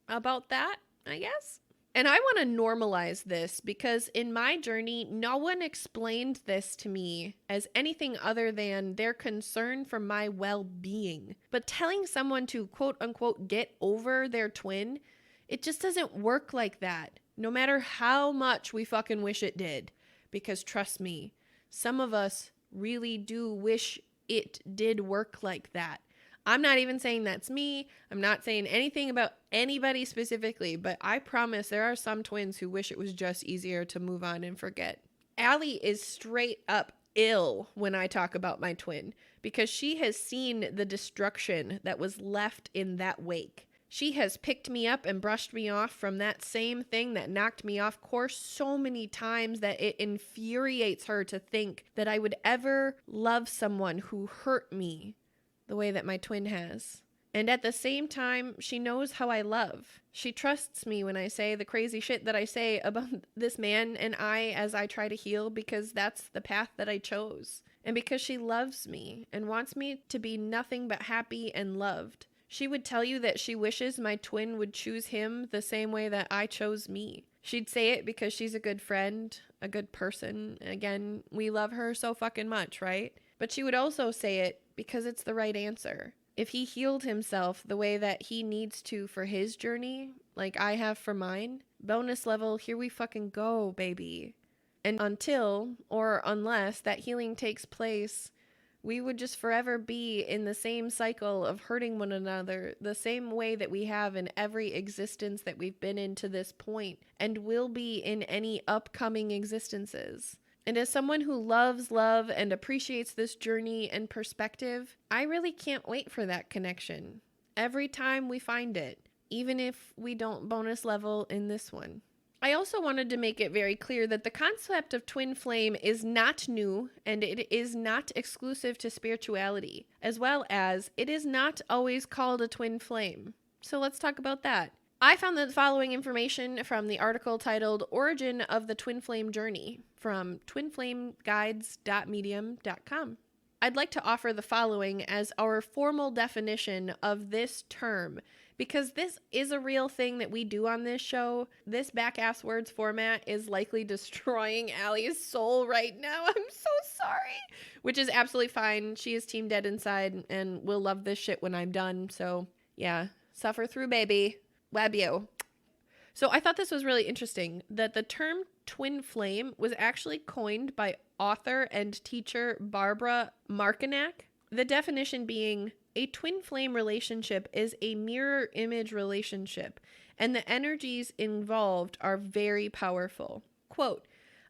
about that, I guess. And I want to normalize this because in my journey, no one explained this to me as anything other than their concern for my well-being. But telling someone to quote unquote get over their twin, it just doesn't work like that, no matter how much we fucking wish it did. Because trust me, some of us really do wish it did work like that. I'm not even saying that's me. I'm not saying anything about anybody specifically, but I promise there are some twins who wish it was just easier to move on and forget. Allie is straight up ill when I talk about my twin because she has seen the destruction that was left in that wake. She has picked me up and brushed me off from that same thing that knocked me off course so many times that it infuriates her to think that I would ever love someone who hurt me the way that my twin has. And at the same time, she knows how I love. She trusts me when I say the crazy shit that I say about this man and I as I try to heal, because that's the path that I chose. And because she loves me and wants me to be nothing but happy and loved. She would tell you that she wishes my twin would choose him the same way that I chose me. She'd say it because she's a good friend, a good person. Again, we love her so fucking much, right? But she would also say it because it's the right answer. If he healed himself the way that he needs to for his journey, like I have for mine, bonus level, here we fucking go, baby. And until, or unless, that healing takes place, we would just forever be in the same cycle of hurting one another, the same way that we have in every existence that we've been in to this point, and will be in any upcoming existences. And as someone who loves love and appreciates this journey and perspective, I really can't wait for that connection. Every time we find it, even if we don't bonus level in this one. I also wanted to make it very clear that the concept of twin flame is not new, and it is not exclusive to spirituality, as well as it is not always called a twin flame. So let's talk about that. I found the following information from the article titled Origin of the Twin Flame Journey from twinflameguides.medium.com. I'd like to offer the following as our formal definition of this term, because this is a real thing that we do on this show. This back-ass words format is likely destroying Allie's soul right now. I'm so sorry. Which is absolutely fine. She is team dead inside and will love this shit when I'm done. So yeah, suffer through, baby. Love you. So I thought this was really interesting that the term twin flame was actually coined by author and teacher Barbara Markinack. The definition being, a twin flame relationship is a mirror image relationship, and the energies involved are very powerful. Quote,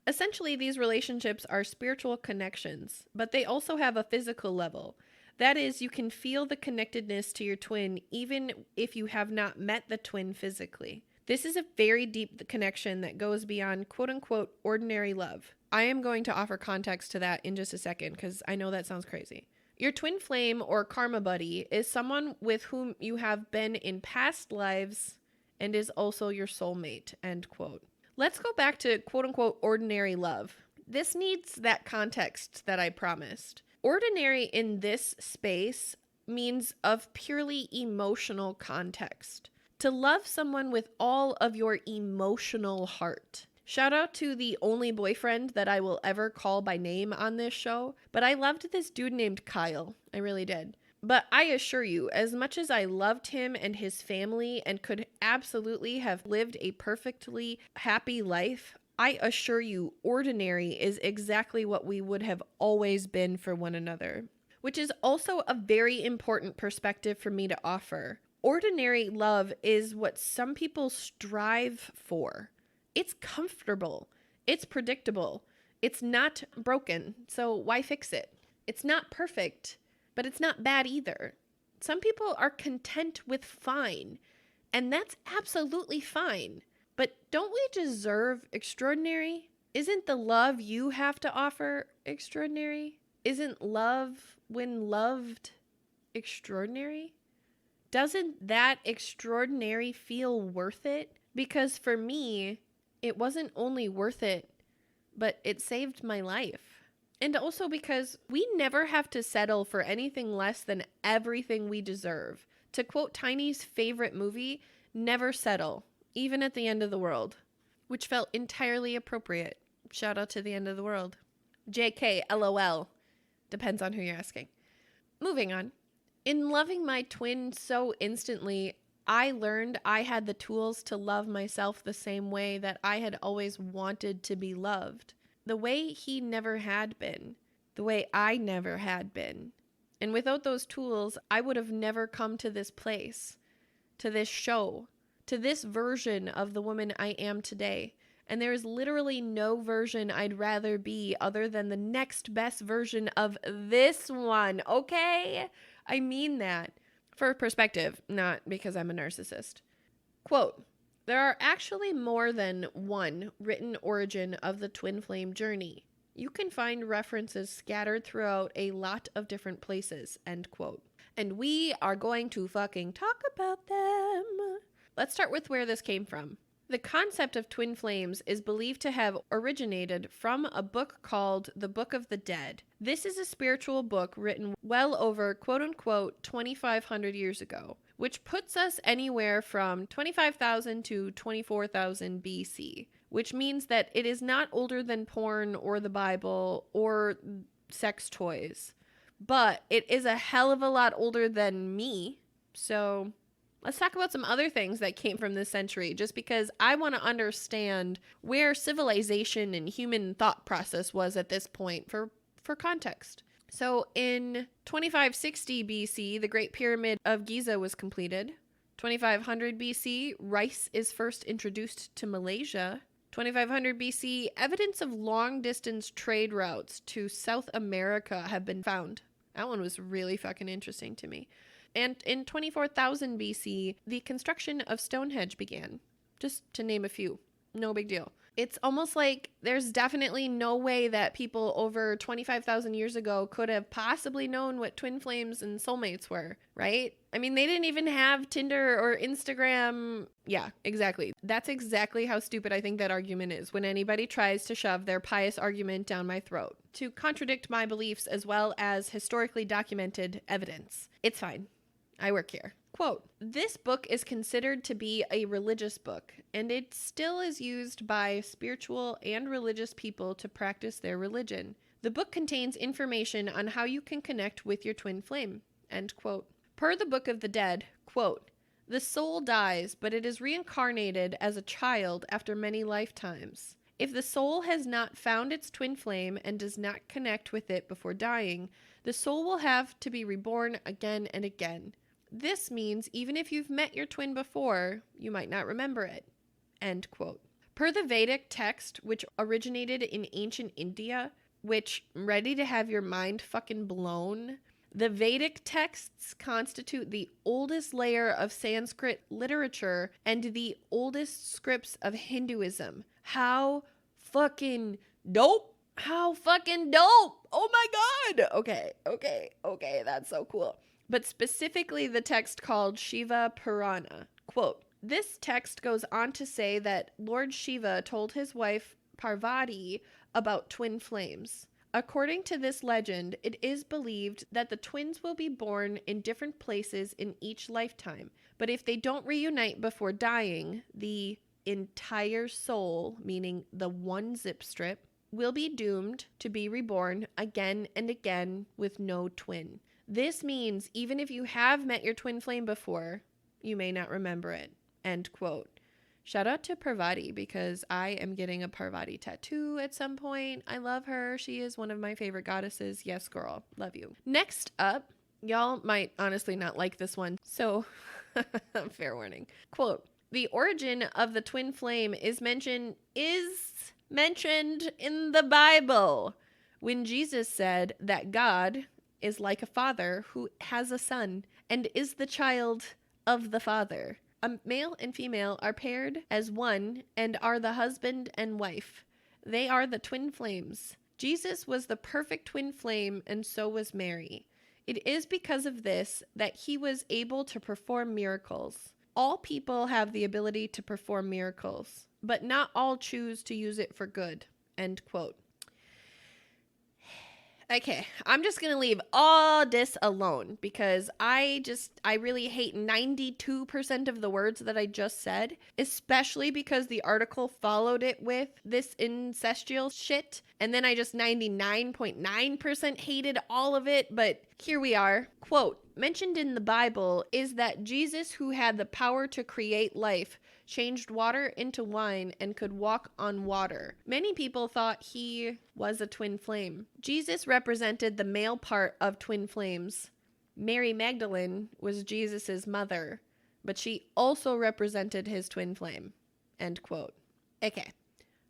essentially, these relationships are spiritual connections, but they also have a physical level. That is, you can feel the connectedness to your twin even if you have not met the twin physically. This is a very deep connection that goes beyond quote-unquote ordinary love. I am going to offer context to that in just a second because I know that sounds crazy. Your twin flame or karma buddy is someone with whom you have been in past lives and is also your soulmate, end quote. Let's go back to quote-unquote ordinary love. This needs that context that I promised. Ordinary in this space means of purely emotional context. To love someone with all of your emotional heart. Shout out to the only boyfriend that I will ever call by name on this show, but I loved this dude named Kyle. I really did. But I assure you, as much as I loved him and his family and could absolutely have lived a perfectly happy life, I assure you, ordinary is exactly what we would have always been for one another. Which is also a very important perspective for me to offer. Ordinary love is what some people strive for. It's comfortable. It's predictable. It's not broken, so why fix it? It's not perfect, but it's not bad either. Some people are content with fine, and that's absolutely fine. But don't we deserve extraordinary? Isn't the love you have to offer extraordinary? Isn't love, when loved, extraordinary? Doesn't that extraordinary feel worth it? Because for me, it wasn't only worth it, but it saved my life. And also because we never have to settle for anything less than everything we deserve. To quote Tiny's favorite movie, never settle, even at the end of the world, which felt entirely appropriate. Shout out to the end of the world. JK, LOL. Depends on who you're asking. Moving on. In loving my twin so instantly, I learned I had the tools to love myself the same way that I had always wanted to be loved. The way he never had been. The way I never had been. And without those tools, I would have never come to this place, to this show, to this version of the woman I am today. And there is literally no version I'd rather be other than the next best version of this one, okay? I mean that. For perspective, not because I'm a narcissist. Quote, there are actually more than one written origin of the twin flame journey. You can find references scattered throughout a lot of different places, end quote. And we are going to fucking talk about them. Let's start with where this came from. The concept of twin flames is believed to have originated from a book called The Book of the Dead. This is a spiritual book written well over quote-unquote 2,500 years ago, which puts us anywhere from 25,000 to 24,000 BC, which means that it is not older than porn or the Bible or sex toys. But it is a hell of a lot older than me, so let's talk about some other things that came from this century, just because I want to understand where civilization and human thought process was at this point for context. So in 2560 BC, the Great Pyramid of Giza was completed. 2500 BC, rice is first introduced to Malaysia. 2500 BC, evidence of long-distance trade routes to South America have been found. That one was really fucking interesting to me. And in 24,000 BC, the construction of Stonehenge began. Just to name a few. No big deal. It's almost like there's definitely no way that people over 25,000 years ago could have possibly known what twin flames and soulmates were, right? I mean, they didn't even have Tinder or Instagram. Yeah, exactly. That's exactly how stupid I think that argument is when anybody tries to shove their pious argument down my throat to contradict my beliefs as well as historically documented evidence. It's fine. I work here. Quote, this book is considered to be a religious book, and it still is used by spiritual and religious people to practice their religion. The book contains information on how you can connect with your twin flame, end quote. Per the Book of the Dead, quote, the soul dies, but it is reincarnated as a child after many lifetimes. If the soul has not found its twin flame and does not connect with it before dying, the soul will have to be reborn again and again. This means even if you've met your twin before, you might not remember it. End quote. Per the Vedic text, which originated in ancient India, which, ready to have your mind fucking blown, the Vedic texts constitute the oldest layer of Sanskrit literature and the oldest scripts of Hinduism. How fucking dope? How fucking dope? Oh my god! Okay, that's so cool. But specifically the text called Shiva Purana. Quote, this text goes on to say that Lord Shiva told his wife Parvati about twin flames. According to this legend, it is believed that the twins will be born in different places in each lifetime, but if they don't reunite before dying, the entire soul, meaning the one zip strip, will be doomed to be reborn again and again with no twin. This means even if you have met your twin flame before, you may not remember it. End quote. Shout out to Parvati because I am getting a Parvati tattoo at some point. I love her. She is one of my favorite goddesses. Yes, girl. Love you. Next up, y'all might honestly not like this one, so fair warning. Quote, the origin of the twin flame is mentioned in the Bible when Jesus said that God is like a father who has a son and is the child of the father. A male and female are paired as one and are the husband and wife. They are the twin flames. Jesus was the perfect twin flame, and so was Mary. It is because of this that he was able to perform miracles. All people have the ability to perform miracles, but not all choose to use it for good. End quote. Okay, I'm just going to leave all this alone because I really hate 92% of the words that I just said, especially because the article followed it with this incestual shit. And then I just 99.9% hated all of it, but here we are. Quote, mentioned in the Bible is that Jesus, who had the power to create life, changed water into wine and could walk on water. Many people thought he was a twin flame. Jesus represented the male part of twin flames. Mary Magdalene was Jesus's mother, but she also represented his twin flame. End quote. Okay.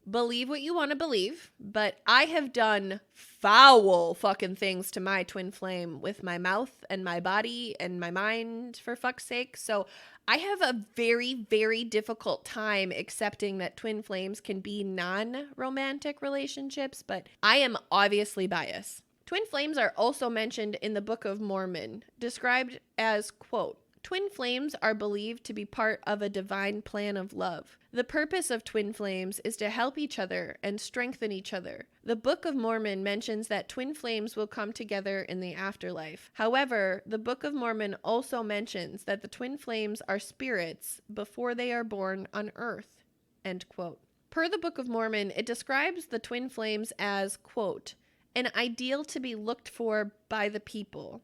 Believe what you want to believe, but I have done foul fucking things to my twin flame with my mouth and my body and my mind, for fuck's sake. So I have a very, very difficult time accepting that twin flames can be non-romantic relationships, but I am obviously biased. Twin flames are also mentioned in the Book of Mormon, described as, quote, twin flames are believed to be part of a divine plan of love. The purpose of twin flames is to help each other and strengthen each other. The Book of Mormon mentions that twin flames will come together in the afterlife. However, the Book of Mormon also mentions that the twin flames are spirits before they are born on earth. End quote. Per the Book of Mormon, it describes the twin flames as, quote, an ideal to be looked for by the people.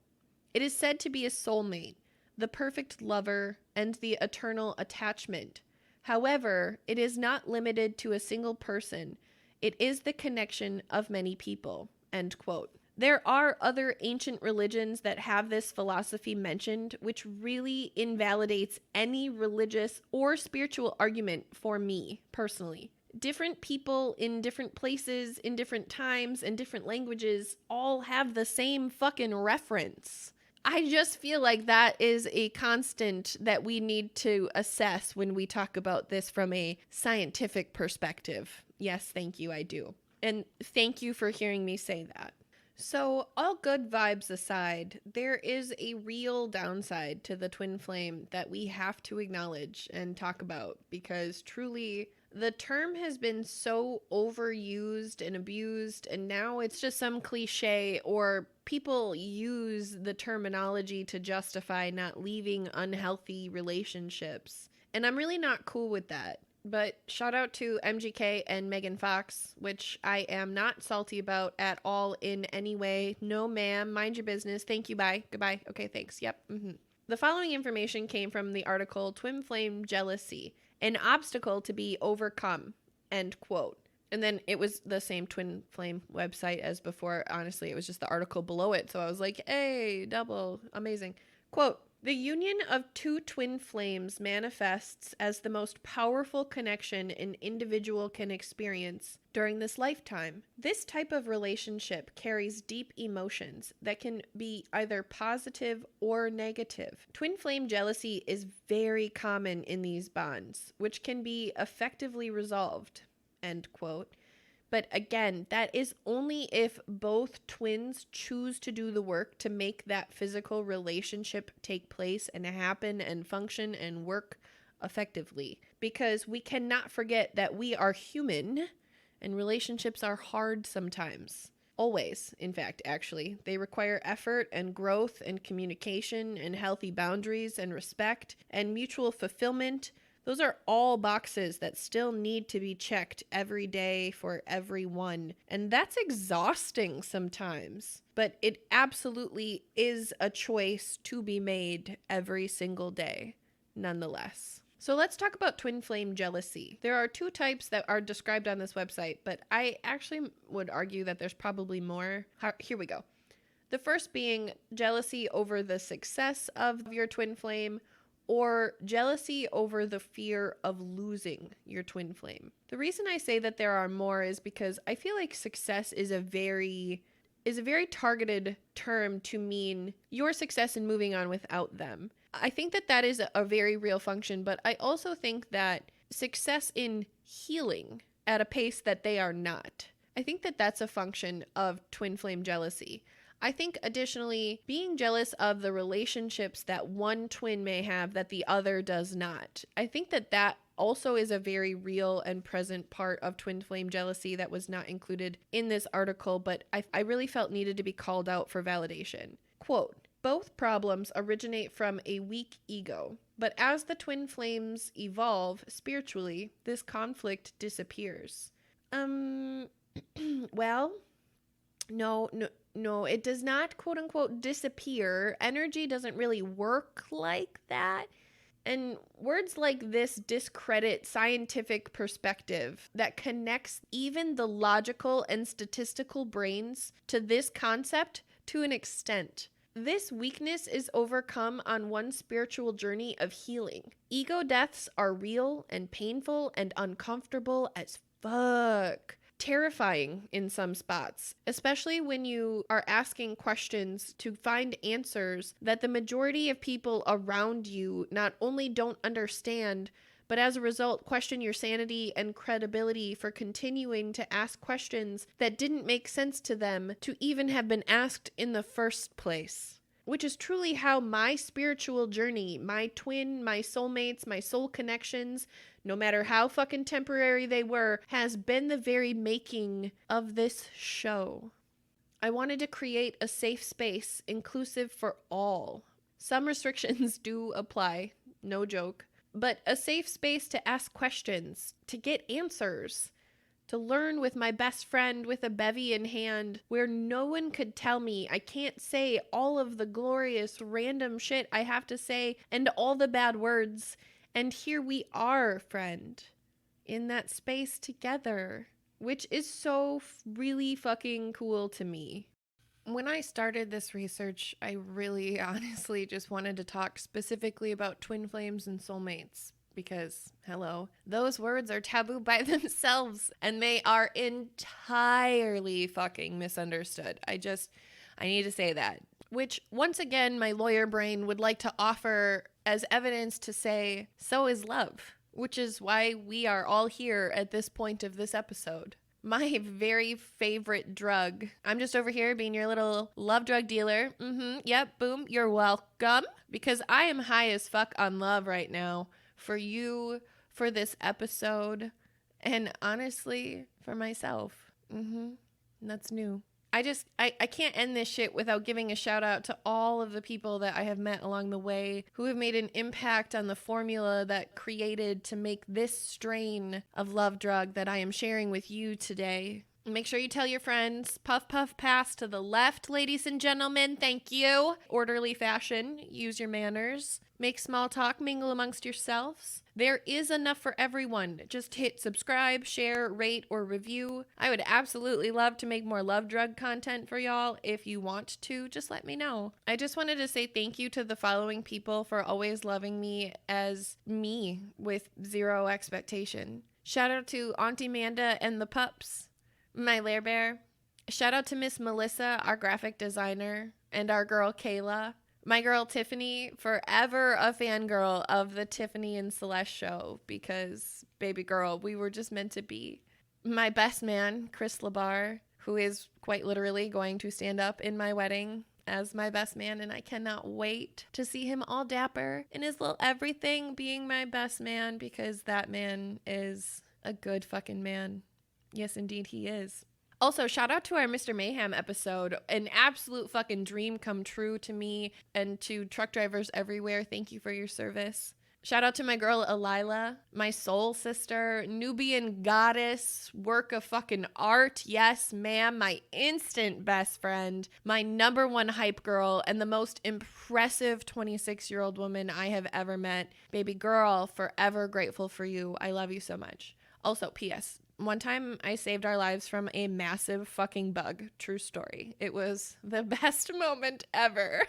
It is said to be a soulmate, the perfect lover, and the eternal attachment. However, it is not limited to a single person. It is the connection of many people. End quote. There are other ancient religions that have this philosophy mentioned, which really invalidates any religious or spiritual argument for me, personally. Different people in different places, in different times, and different languages all have the same fucking reference. I just feel like that is a constant that we need to assess when we talk about this from a scientific perspective. Yes, thank you, I do. And thank you for hearing me say that. So, all good vibes aside, there is a real downside to the twin flame that we have to acknowledge and talk about because truly the term has been so overused and abused, and now it's just some cliche, or people use the terminology to justify not leaving unhealthy relationships. And I'm really not cool with that. But shout out to MGK and Megan Fox, which I am not salty about at all in any way. No, ma'am. Mind your business. Thank you. Bye. Goodbye. Okay, thanks. Yep. The following information came from the article Twin Flame Jealousy, an obstacle to be overcome. End quote. And then it was the same Twin Flame website as before. Honestly, it was just the article below it. So I was like, hey, double. Amazing. Quote, the union of two twin flames manifests as the most powerful connection an individual can experience during this lifetime. This type of relationship carries deep emotions that can be either positive or negative. Twin flame jealousy is very common in these bonds, which can be effectively resolved. End quote. But again, that is only if both twins choose to do the work to make that physical relationship take place and happen and function and work effectively. Because we cannot forget that we are human and relationships are hard sometimes. Always, in fact, actually. They require effort and growth and communication and healthy boundaries and respect and mutual fulfillment. Those are all boxes that still need to be checked every day for everyone. And that's exhausting sometimes. But it absolutely is a choice to be made every single day, nonetheless. So let's talk about twin flame jealousy. There are two types that are described on this website, but I actually would argue that there's probably more. Here we go. The first being jealousy over the success of your twin flame, or jealousy over the fear of losing your twin flame. The reason I say that there are more is because I feel like success is a very targeted term to mean your success in moving on without them. I think that is a very real function, but I also think that success in healing at a pace that they are not. I think that that's a function of twin flame jealousy. I think additionally, being jealous of the relationships that one twin may have that the other does not. I think that also is a very real and present part of twin flame jealousy that was not included in this article, but I really felt needed to be called out for validation. Quote, both problems originate from a weak ego, but as the twin flames evolve spiritually, this conflict disappears. Well, no, it does not, quote unquote, disappear. Energy doesn't really work like that. And words like this discredit scientific perspective that connects even the logical and statistical brains to this concept to an extent. This weakness is overcome on one's spiritual journey of healing. Ego deaths are real and painful and uncomfortable as fuck. Terrifying in some spots, especially when you are asking questions to find answers that the majority of people around you not only don't understand, but as a result question your sanity and credibility for continuing to ask questions that didn't make sense to them to even have been asked in the first place. Which is truly how my spiritual journey, my twin, my soulmates, my soul connections, no matter how fucking temporary they were, has been the very making of this show. I wanted to create a safe space, inclusive for all. Some restrictions do apply, no joke, but a safe space to ask questions, to get answers, to learn with my best friend with a bevy in hand, where no one could tell me I can't say all of the glorious random shit I have to say and all the bad words. And here we are, friend, in that space together, which is so really fucking cool to me. When I started this research, I really honestly just wanted to talk specifically about twin flames and soulmates. Because, hello, those words are taboo by themselves and they are entirely fucking misunderstood. I need to say that. Which, once again, my lawyer brain would like to offer as evidence to say, so is love. Which is why we are all here at this point of this episode. My very favorite drug. I'm just over here being your little love drug dealer. Yep, boom, you're welcome. Because I am high as fuck on love right now. For you, for this episode, and honestly, for myself. That's new. I can't end this shit without giving a shout out to all of the people that I have met along the way who have made an impact on the formula that created to make this strain of love drug that I am sharing with you today. Make sure you tell your friends. Puff, puff, pass to the left, ladies and gentlemen. Thank you. Orderly fashion. Use your manners. Make small talk. Mingle amongst yourselves. There is enough for everyone. Just hit subscribe, share, rate, or review. I would absolutely love to make more love drug content for y'all. If you want to, just let me know. I just wanted to say thank you to the following people for always loving me as me with zero expectation. Shout out to Auntie Manda and the pups. My lair bear. Shout out to Miss Melissa, our graphic designer, and our girl Kayla. My girl Tiffany, forever a fangirl of the Tiffany and Celeste show because, baby girl, we were just meant to be. My best man, Chris Labar, who is quite literally going to stand up in my wedding as my best man, and I cannot wait to see him all dapper in his little everything being my best man because that man is a good fucking man. Yes, indeed, he is. Also, shout out to our Mr. Mayhem episode. An absolute fucking dream come true to me and to truck drivers everywhere. Thank you for your service. Shout out to my girl Elila, my soul sister, Nubian goddess, work of fucking art. Yes, ma'am. My instant best friend, my number one hype girl, and the most impressive 26-year-old woman I have ever met. Baby girl, forever grateful for you. I love you so much. Also, P.S. One time I saved our lives from a massive fucking bug. True story. It was the best moment ever.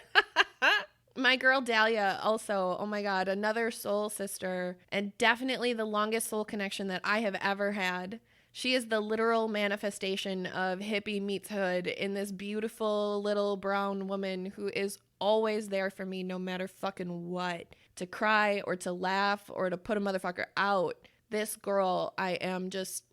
My girl Dahlia also, oh my God, another soul sister, and definitely the longest soul connection that I have ever had. She is the literal manifestation of hippie meets hood in this beautiful little brown woman who is always there for me no matter fucking what. To cry or to laugh or to put a motherfucker out. This girl, I am just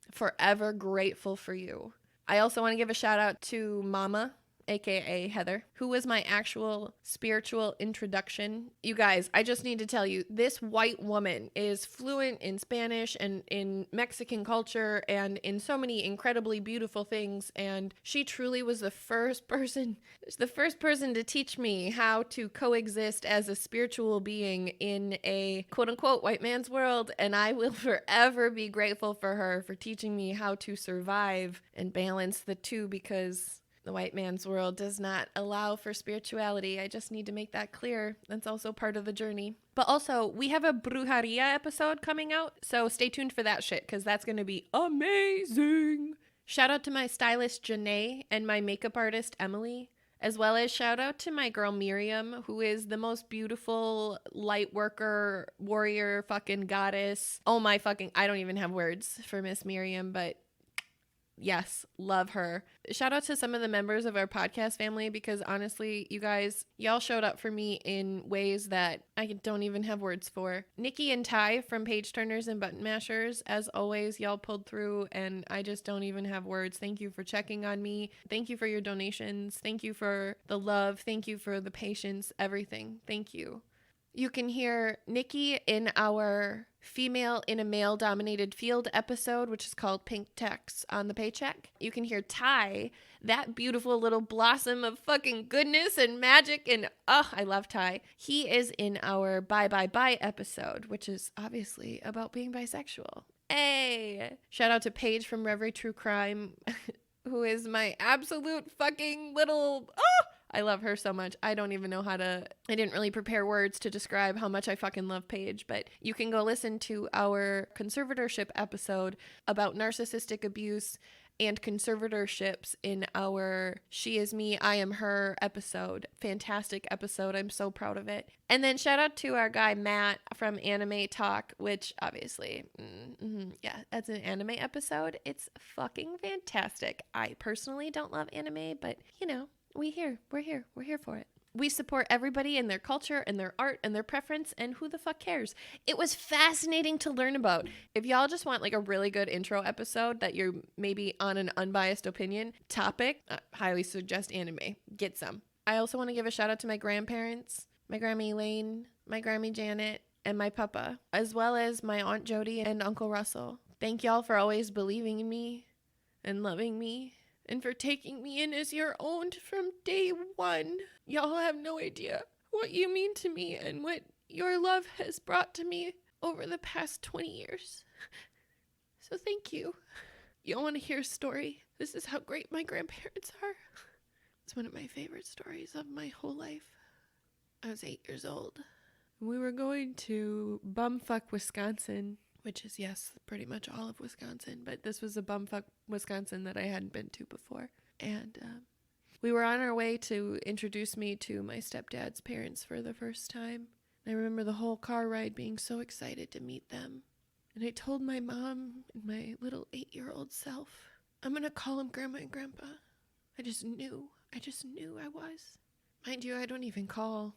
forever grateful for you. I also want to give a shout out to Mama, aka Heather, who was my actual spiritual introduction. You guys, I just need to tell you, this white woman is fluent in Spanish and in Mexican culture and in so many incredibly beautiful things, and she truly was the first person to teach me how to coexist as a spiritual being in a quote-unquote white man's world, and I will forever be grateful for her for teaching me how to survive and balance the two, because the white man's world does not allow for spirituality. I just need to make that clear. That's also part of the journey. But also, we have a brujeria episode coming out, so stay tuned for that shit, because that's going to be amazing. Shout out to my stylist, Janae, and my makeup artist, Emily, as well as shout out to my girl, Miriam, who is the most beautiful light worker, warrior, fucking goddess. Oh my fucking, I don't even have words for Miss Miriam, but yes, love her. Shout out to some of the members of our podcast family, because honestly, you guys, y'all showed up for me in ways that I don't even have words for. Nikki and Ty from Page Turners and Button Mashers, as always, y'all pulled through, and I just don't even have words. Thank you for checking on me. Thank you for your donations. Thank you for the love. Thank you for the patience, everything. Thank you. You can hear Nikki in our female in a male dominated field episode, which is called Pink Tax on the Paycheck. You can hear Ty, that beautiful little blossom of fucking goodness and magic. And I love Ty. He is in our Bye Bye Bye episode, which is obviously about being bisexual. Hey! Shout out to Paige from Reverie True Crime, who is my absolute fucking little... I love her so much. I don't even know I didn't really prepare words to describe how much I fucking love Paige, but you can go listen to our conservatorship episode about narcissistic abuse and conservatorships in our She Is Me, I Am Her episode. Fantastic episode. I'm so proud of it. And then shout out to our guy Matt from Anime Talk, which obviously, yeah, that's an anime episode. It's fucking fantastic. I personally don't love anime, but you know, we're here for it. We support everybody and their culture and their art and their preference, and who the fuck cares? It was fascinating to learn about. If y'all just want like a really good intro episode that you're maybe on an unbiased opinion topic, I highly suggest anime. Get some. I also want to give a shout out to my grandparents, my Grammy Elaine, my Grammy Janet, and my papa, as well as my Aunt Jody and Uncle Russell. Thank y'all for always believing in me and loving me, and for taking me in as your own from day one. Y'all have no idea what you mean to me and what your love has brought to me over the past 20 years. So thank you. Y'all want to hear a story? This is how great my grandparents are. It's one of my favorite stories of my whole life. I was 8 years old. We were going to bumfuck Wisconsin, which is, yes, pretty much all of Wisconsin, but this was a bumfuck Wisconsin that I hadn't been to before. And we were on our way to introduce me to my stepdad's parents for the first time. I remember the whole car ride being so excited to meet them. And I told my mom and my little 8-year-old self, I'm going to call them Grandma and Grandpa. I just knew I was. Mind you, I don't even call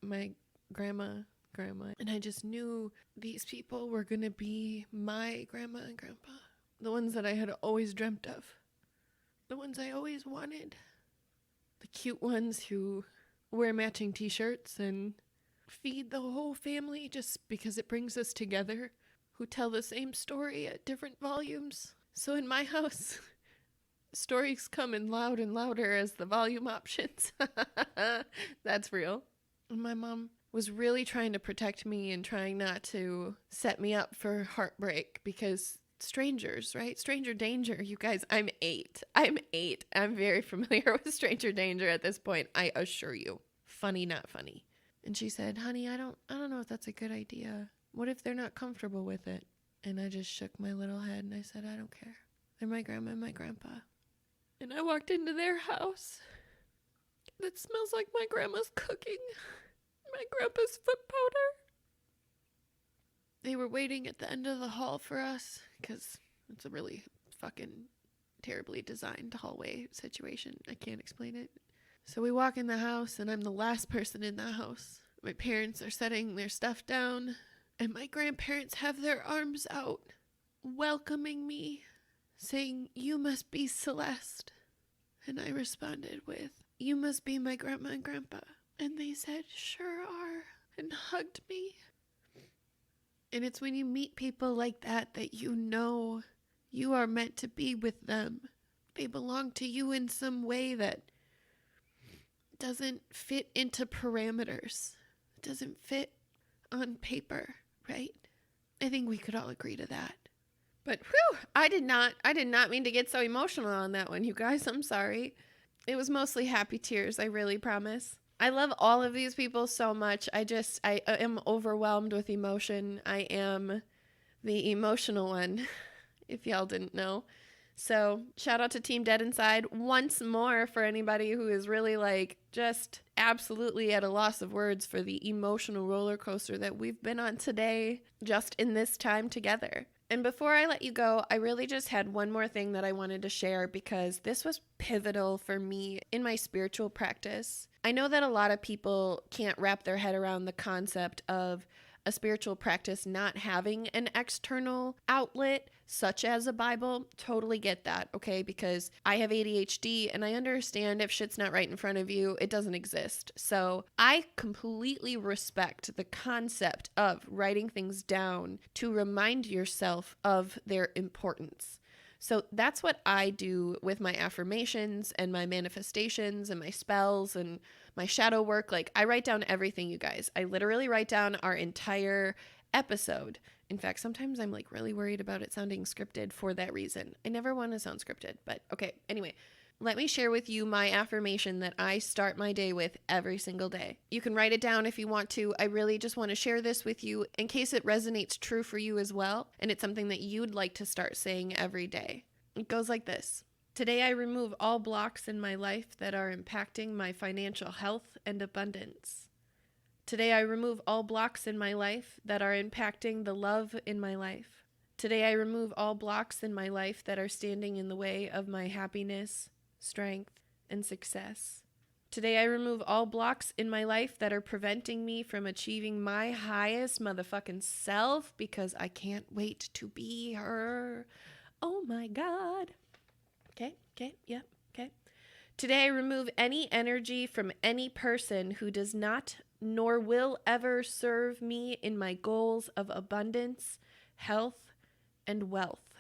my grandma. And I just knew these people were going to be my grandma and grandpa. The ones that I had always dreamt of. The ones I always wanted. The cute ones who wear matching t-shirts and feed the whole family just because it brings us together. Who tell the same story at different volumes. So in my house, stories come in and louder as the volume options. That's real. And my mom was really trying to protect me and trying not to set me up for heartbreak because strangers, right? Stranger danger. You guys, I'm 8. I'm 8. I'm very familiar with stranger danger at this point, I assure you. Funny, not funny. And she said, "Honey, I don't know if that's a good idea. What if they're not comfortable with it?" And I just shook my little head and I said, "I don't care. They're my grandma and my grandpa." And I walked into their house. That smells like my grandma's cooking. My grandpa's foot powder. They were waiting at the end of the hall for us because it's a really fucking terribly designed hallway situation. I can't explain it. So we walk in the house and I'm the last person in the house. My parents are setting their stuff down and my grandparents have their arms out, welcoming me, saying, "You must be Celeste." And I responded with, "You must be my grandma and grandpa." And they said, "Sure are," and hugged me. And it's when you meet people like that that you know you are meant to be with them. They belong to you in some way that doesn't fit into parameters. It doesn't fit on paper, right? I think we could all agree to that. But whew, I did not mean to get so emotional on that one, you guys. I'm sorry. It was mostly happy tears, I really promise. I love all of these people so much. I am overwhelmed with emotion. I am the emotional one, if y'all didn't know. So shout out to Team Dead Inside once more for anybody who is really like just absolutely at a loss of words for the emotional roller coaster that we've been on today, just in this time together. And before I let you go, I really just had one more thing that I wanted to share because this was pivotal for me in my spiritual practice. I know that a lot of people can't wrap their head around the concept of a spiritual practice not having an external outlet such as a Bible. Totally get that, okay? Because I have ADHD and I understand if shit's not right in front of you, it doesn't exist. So I completely respect the concept of writing things down to remind yourself of their importance. So that's what I do with my affirmations and my manifestations and my spells and my shadow work. Like, I write down everything, you guys. I literally write down our entire episode. In fact, sometimes I'm like really worried about it sounding scripted for that reason. I never want to sound scripted, but okay. Anyway, let me share with you my affirmation that I start my day with every single day. You can write it down if you want to. I really just want to share this with you in case it resonates true for you as well, and it's something that you'd like to start saying every day. It goes like this. Today I remove all blocks in my life that are impacting my financial health and abundance. Today I remove all blocks in my life that are impacting the love in my life. Today I remove all blocks in my life that are standing in the way of my happiness, strength, and success. Today I remove all blocks in my life that are preventing me from achieving my highest motherfucking self because I can't wait to be her. Oh my God. Okay. Today I remove any energy from any person who does not nor will ever serve me in my goals of abundance, health, and wealth.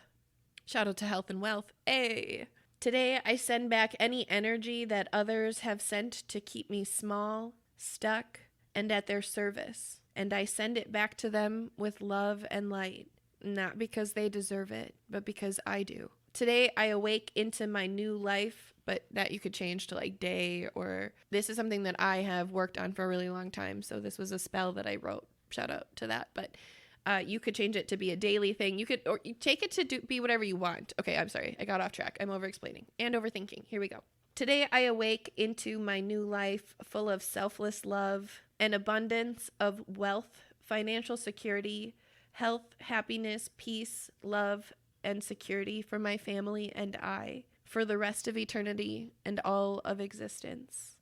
Shout out to health and wealth. Hey. Today I send back any energy that others have sent to keep me small, stuck, and at their service. And I send it back to them with love and light. Not because they deserve it, but because I do. Today I awake into my new life, but that you could change to like day, or this is something that I have worked on for a really long time. So this was a spell that I wrote. Shout out to that. But you could change it to be a daily thing. You could, or you take it to be whatever you want. Okay, I'm sorry. I got off track. I'm over explaining and overthinking. Here we go. Today I awake into my new life full of selfless love and abundance of wealth, financial security, health, happiness, peace, love, and security for my family and I for the rest of eternity and all of existence.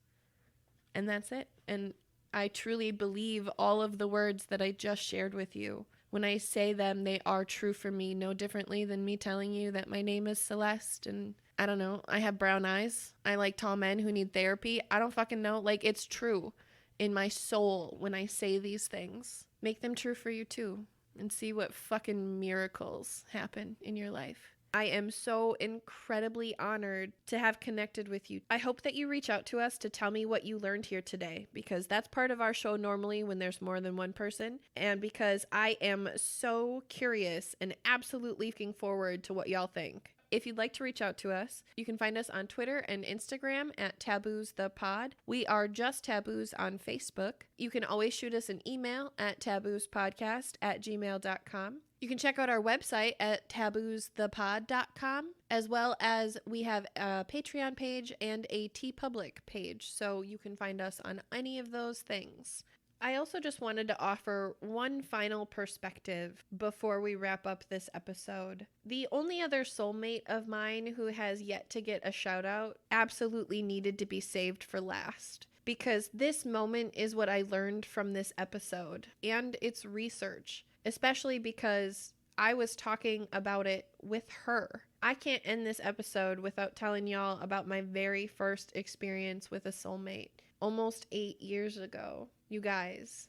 And that's it. And I truly believe all of the words that I just shared with you. When I say them, they are true for me, no differently than me telling you that my name is Celeste and I don't know, I have brown eyes. I like tall men who need therapy. I don't fucking know. Like, it's true in my soul when I say these things. Make them true for you too. And see what fucking miracles happen in your life. I am so incredibly honored to have connected with you. I hope that you reach out to us to tell me what you learned here today, because that's part of our show normally when there's more than one person, and because I am so curious and absolutely looking forward to what y'all think. If you'd like to reach out to us, you can find us on Twitter and Instagram at Taboos the Pod. We are just Taboos on Facebook. You can always shoot us an email at taboospodcast@gmail.com. You can check out our website at taboosthepod.com, as well as we have a Patreon page and a TeePublic page, so you can find us on any of those things. I also just wanted to offer one final perspective before we wrap up this episode. The only other soulmate of mine who has yet to get a shout out absolutely needed to be saved for last, because this moment is what I learned from this episode and its research, especially because I was talking about it with her. I can't end this episode without telling y'all about my very first experience with a soulmate almost 8 years ago. You guys,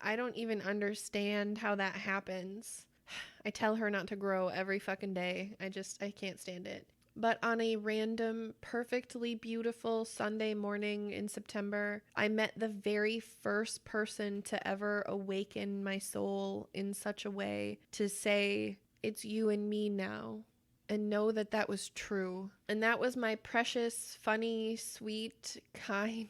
I don't even understand how that happens. I tell her not to grow every fucking day. I can't stand it. But on a random, perfectly beautiful Sunday morning in September, I met the very first person to ever awaken my soul in such a way to say, it's you and me now, and know that that was true. And that was my precious, funny, sweet, kind,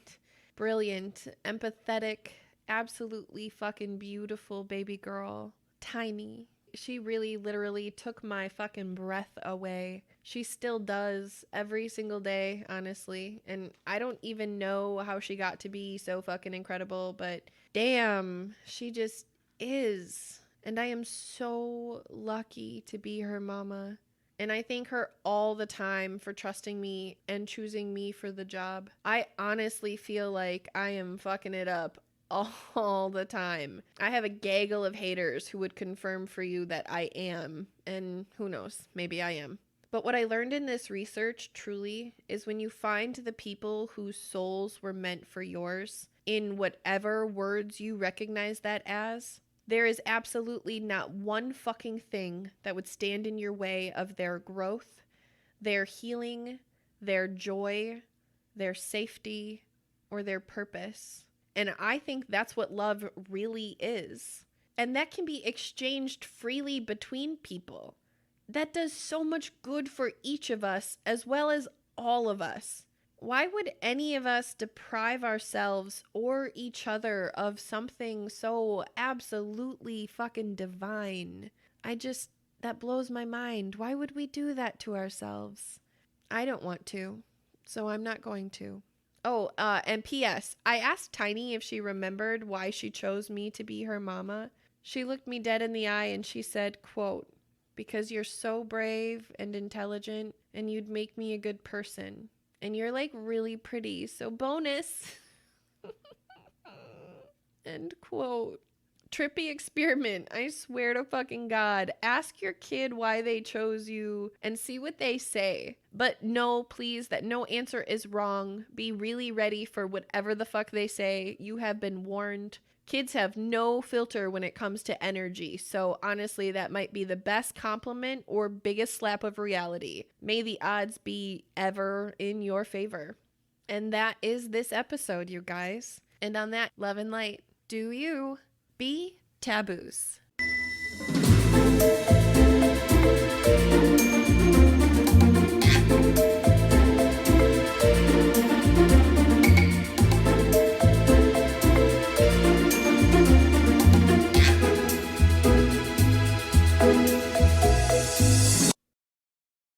brilliant, empathetic, absolutely fucking beautiful baby girl, Tiny. She really literally took my fucking breath away. She still does every single day, honestly. And I don't even know how she got to be so fucking incredible, but damn, she just is. And I am so lucky to be her mama. And I thank her all the time for trusting me and choosing me for the job. I honestly feel like I am fucking it up all the time. I have a gaggle of haters who would confirm for you that I am. And who knows, maybe I am. But what I learned in this research truly is when you find the people whose souls were meant for yours, in whatever words you recognize that as, there is absolutely not one fucking thing that would stand in your way of their growth, their healing, their joy, their safety, or their purpose. And I think that's what love really is. And that can be exchanged freely between people. That does so much good for each of us as well as all of us. Why would any of us deprive ourselves or each other of something so absolutely fucking divine? That blows my mind. Why would we do that to ourselves? I don't want to, so I'm not going to. Oh, and P.S. I asked Tiny if she remembered why she chose me to be her mama. She looked me dead in the eye and she said, quote, "Because you're so brave and intelligent and you'd make me a good person. And you're like really pretty, so bonus." End quote. Trippy experiment. I swear to fucking God. Ask your kid why they chose you and see what they say. But no, please, that no answer is wrong. Be really ready for whatever the fuck they say. You have been warned. Kids have no filter when it comes to energy, so honestly, that might be the best compliment or biggest slap of reality. May the odds be ever in your favor. And that is this episode, you guys. And on that, love and light, do you be taboos.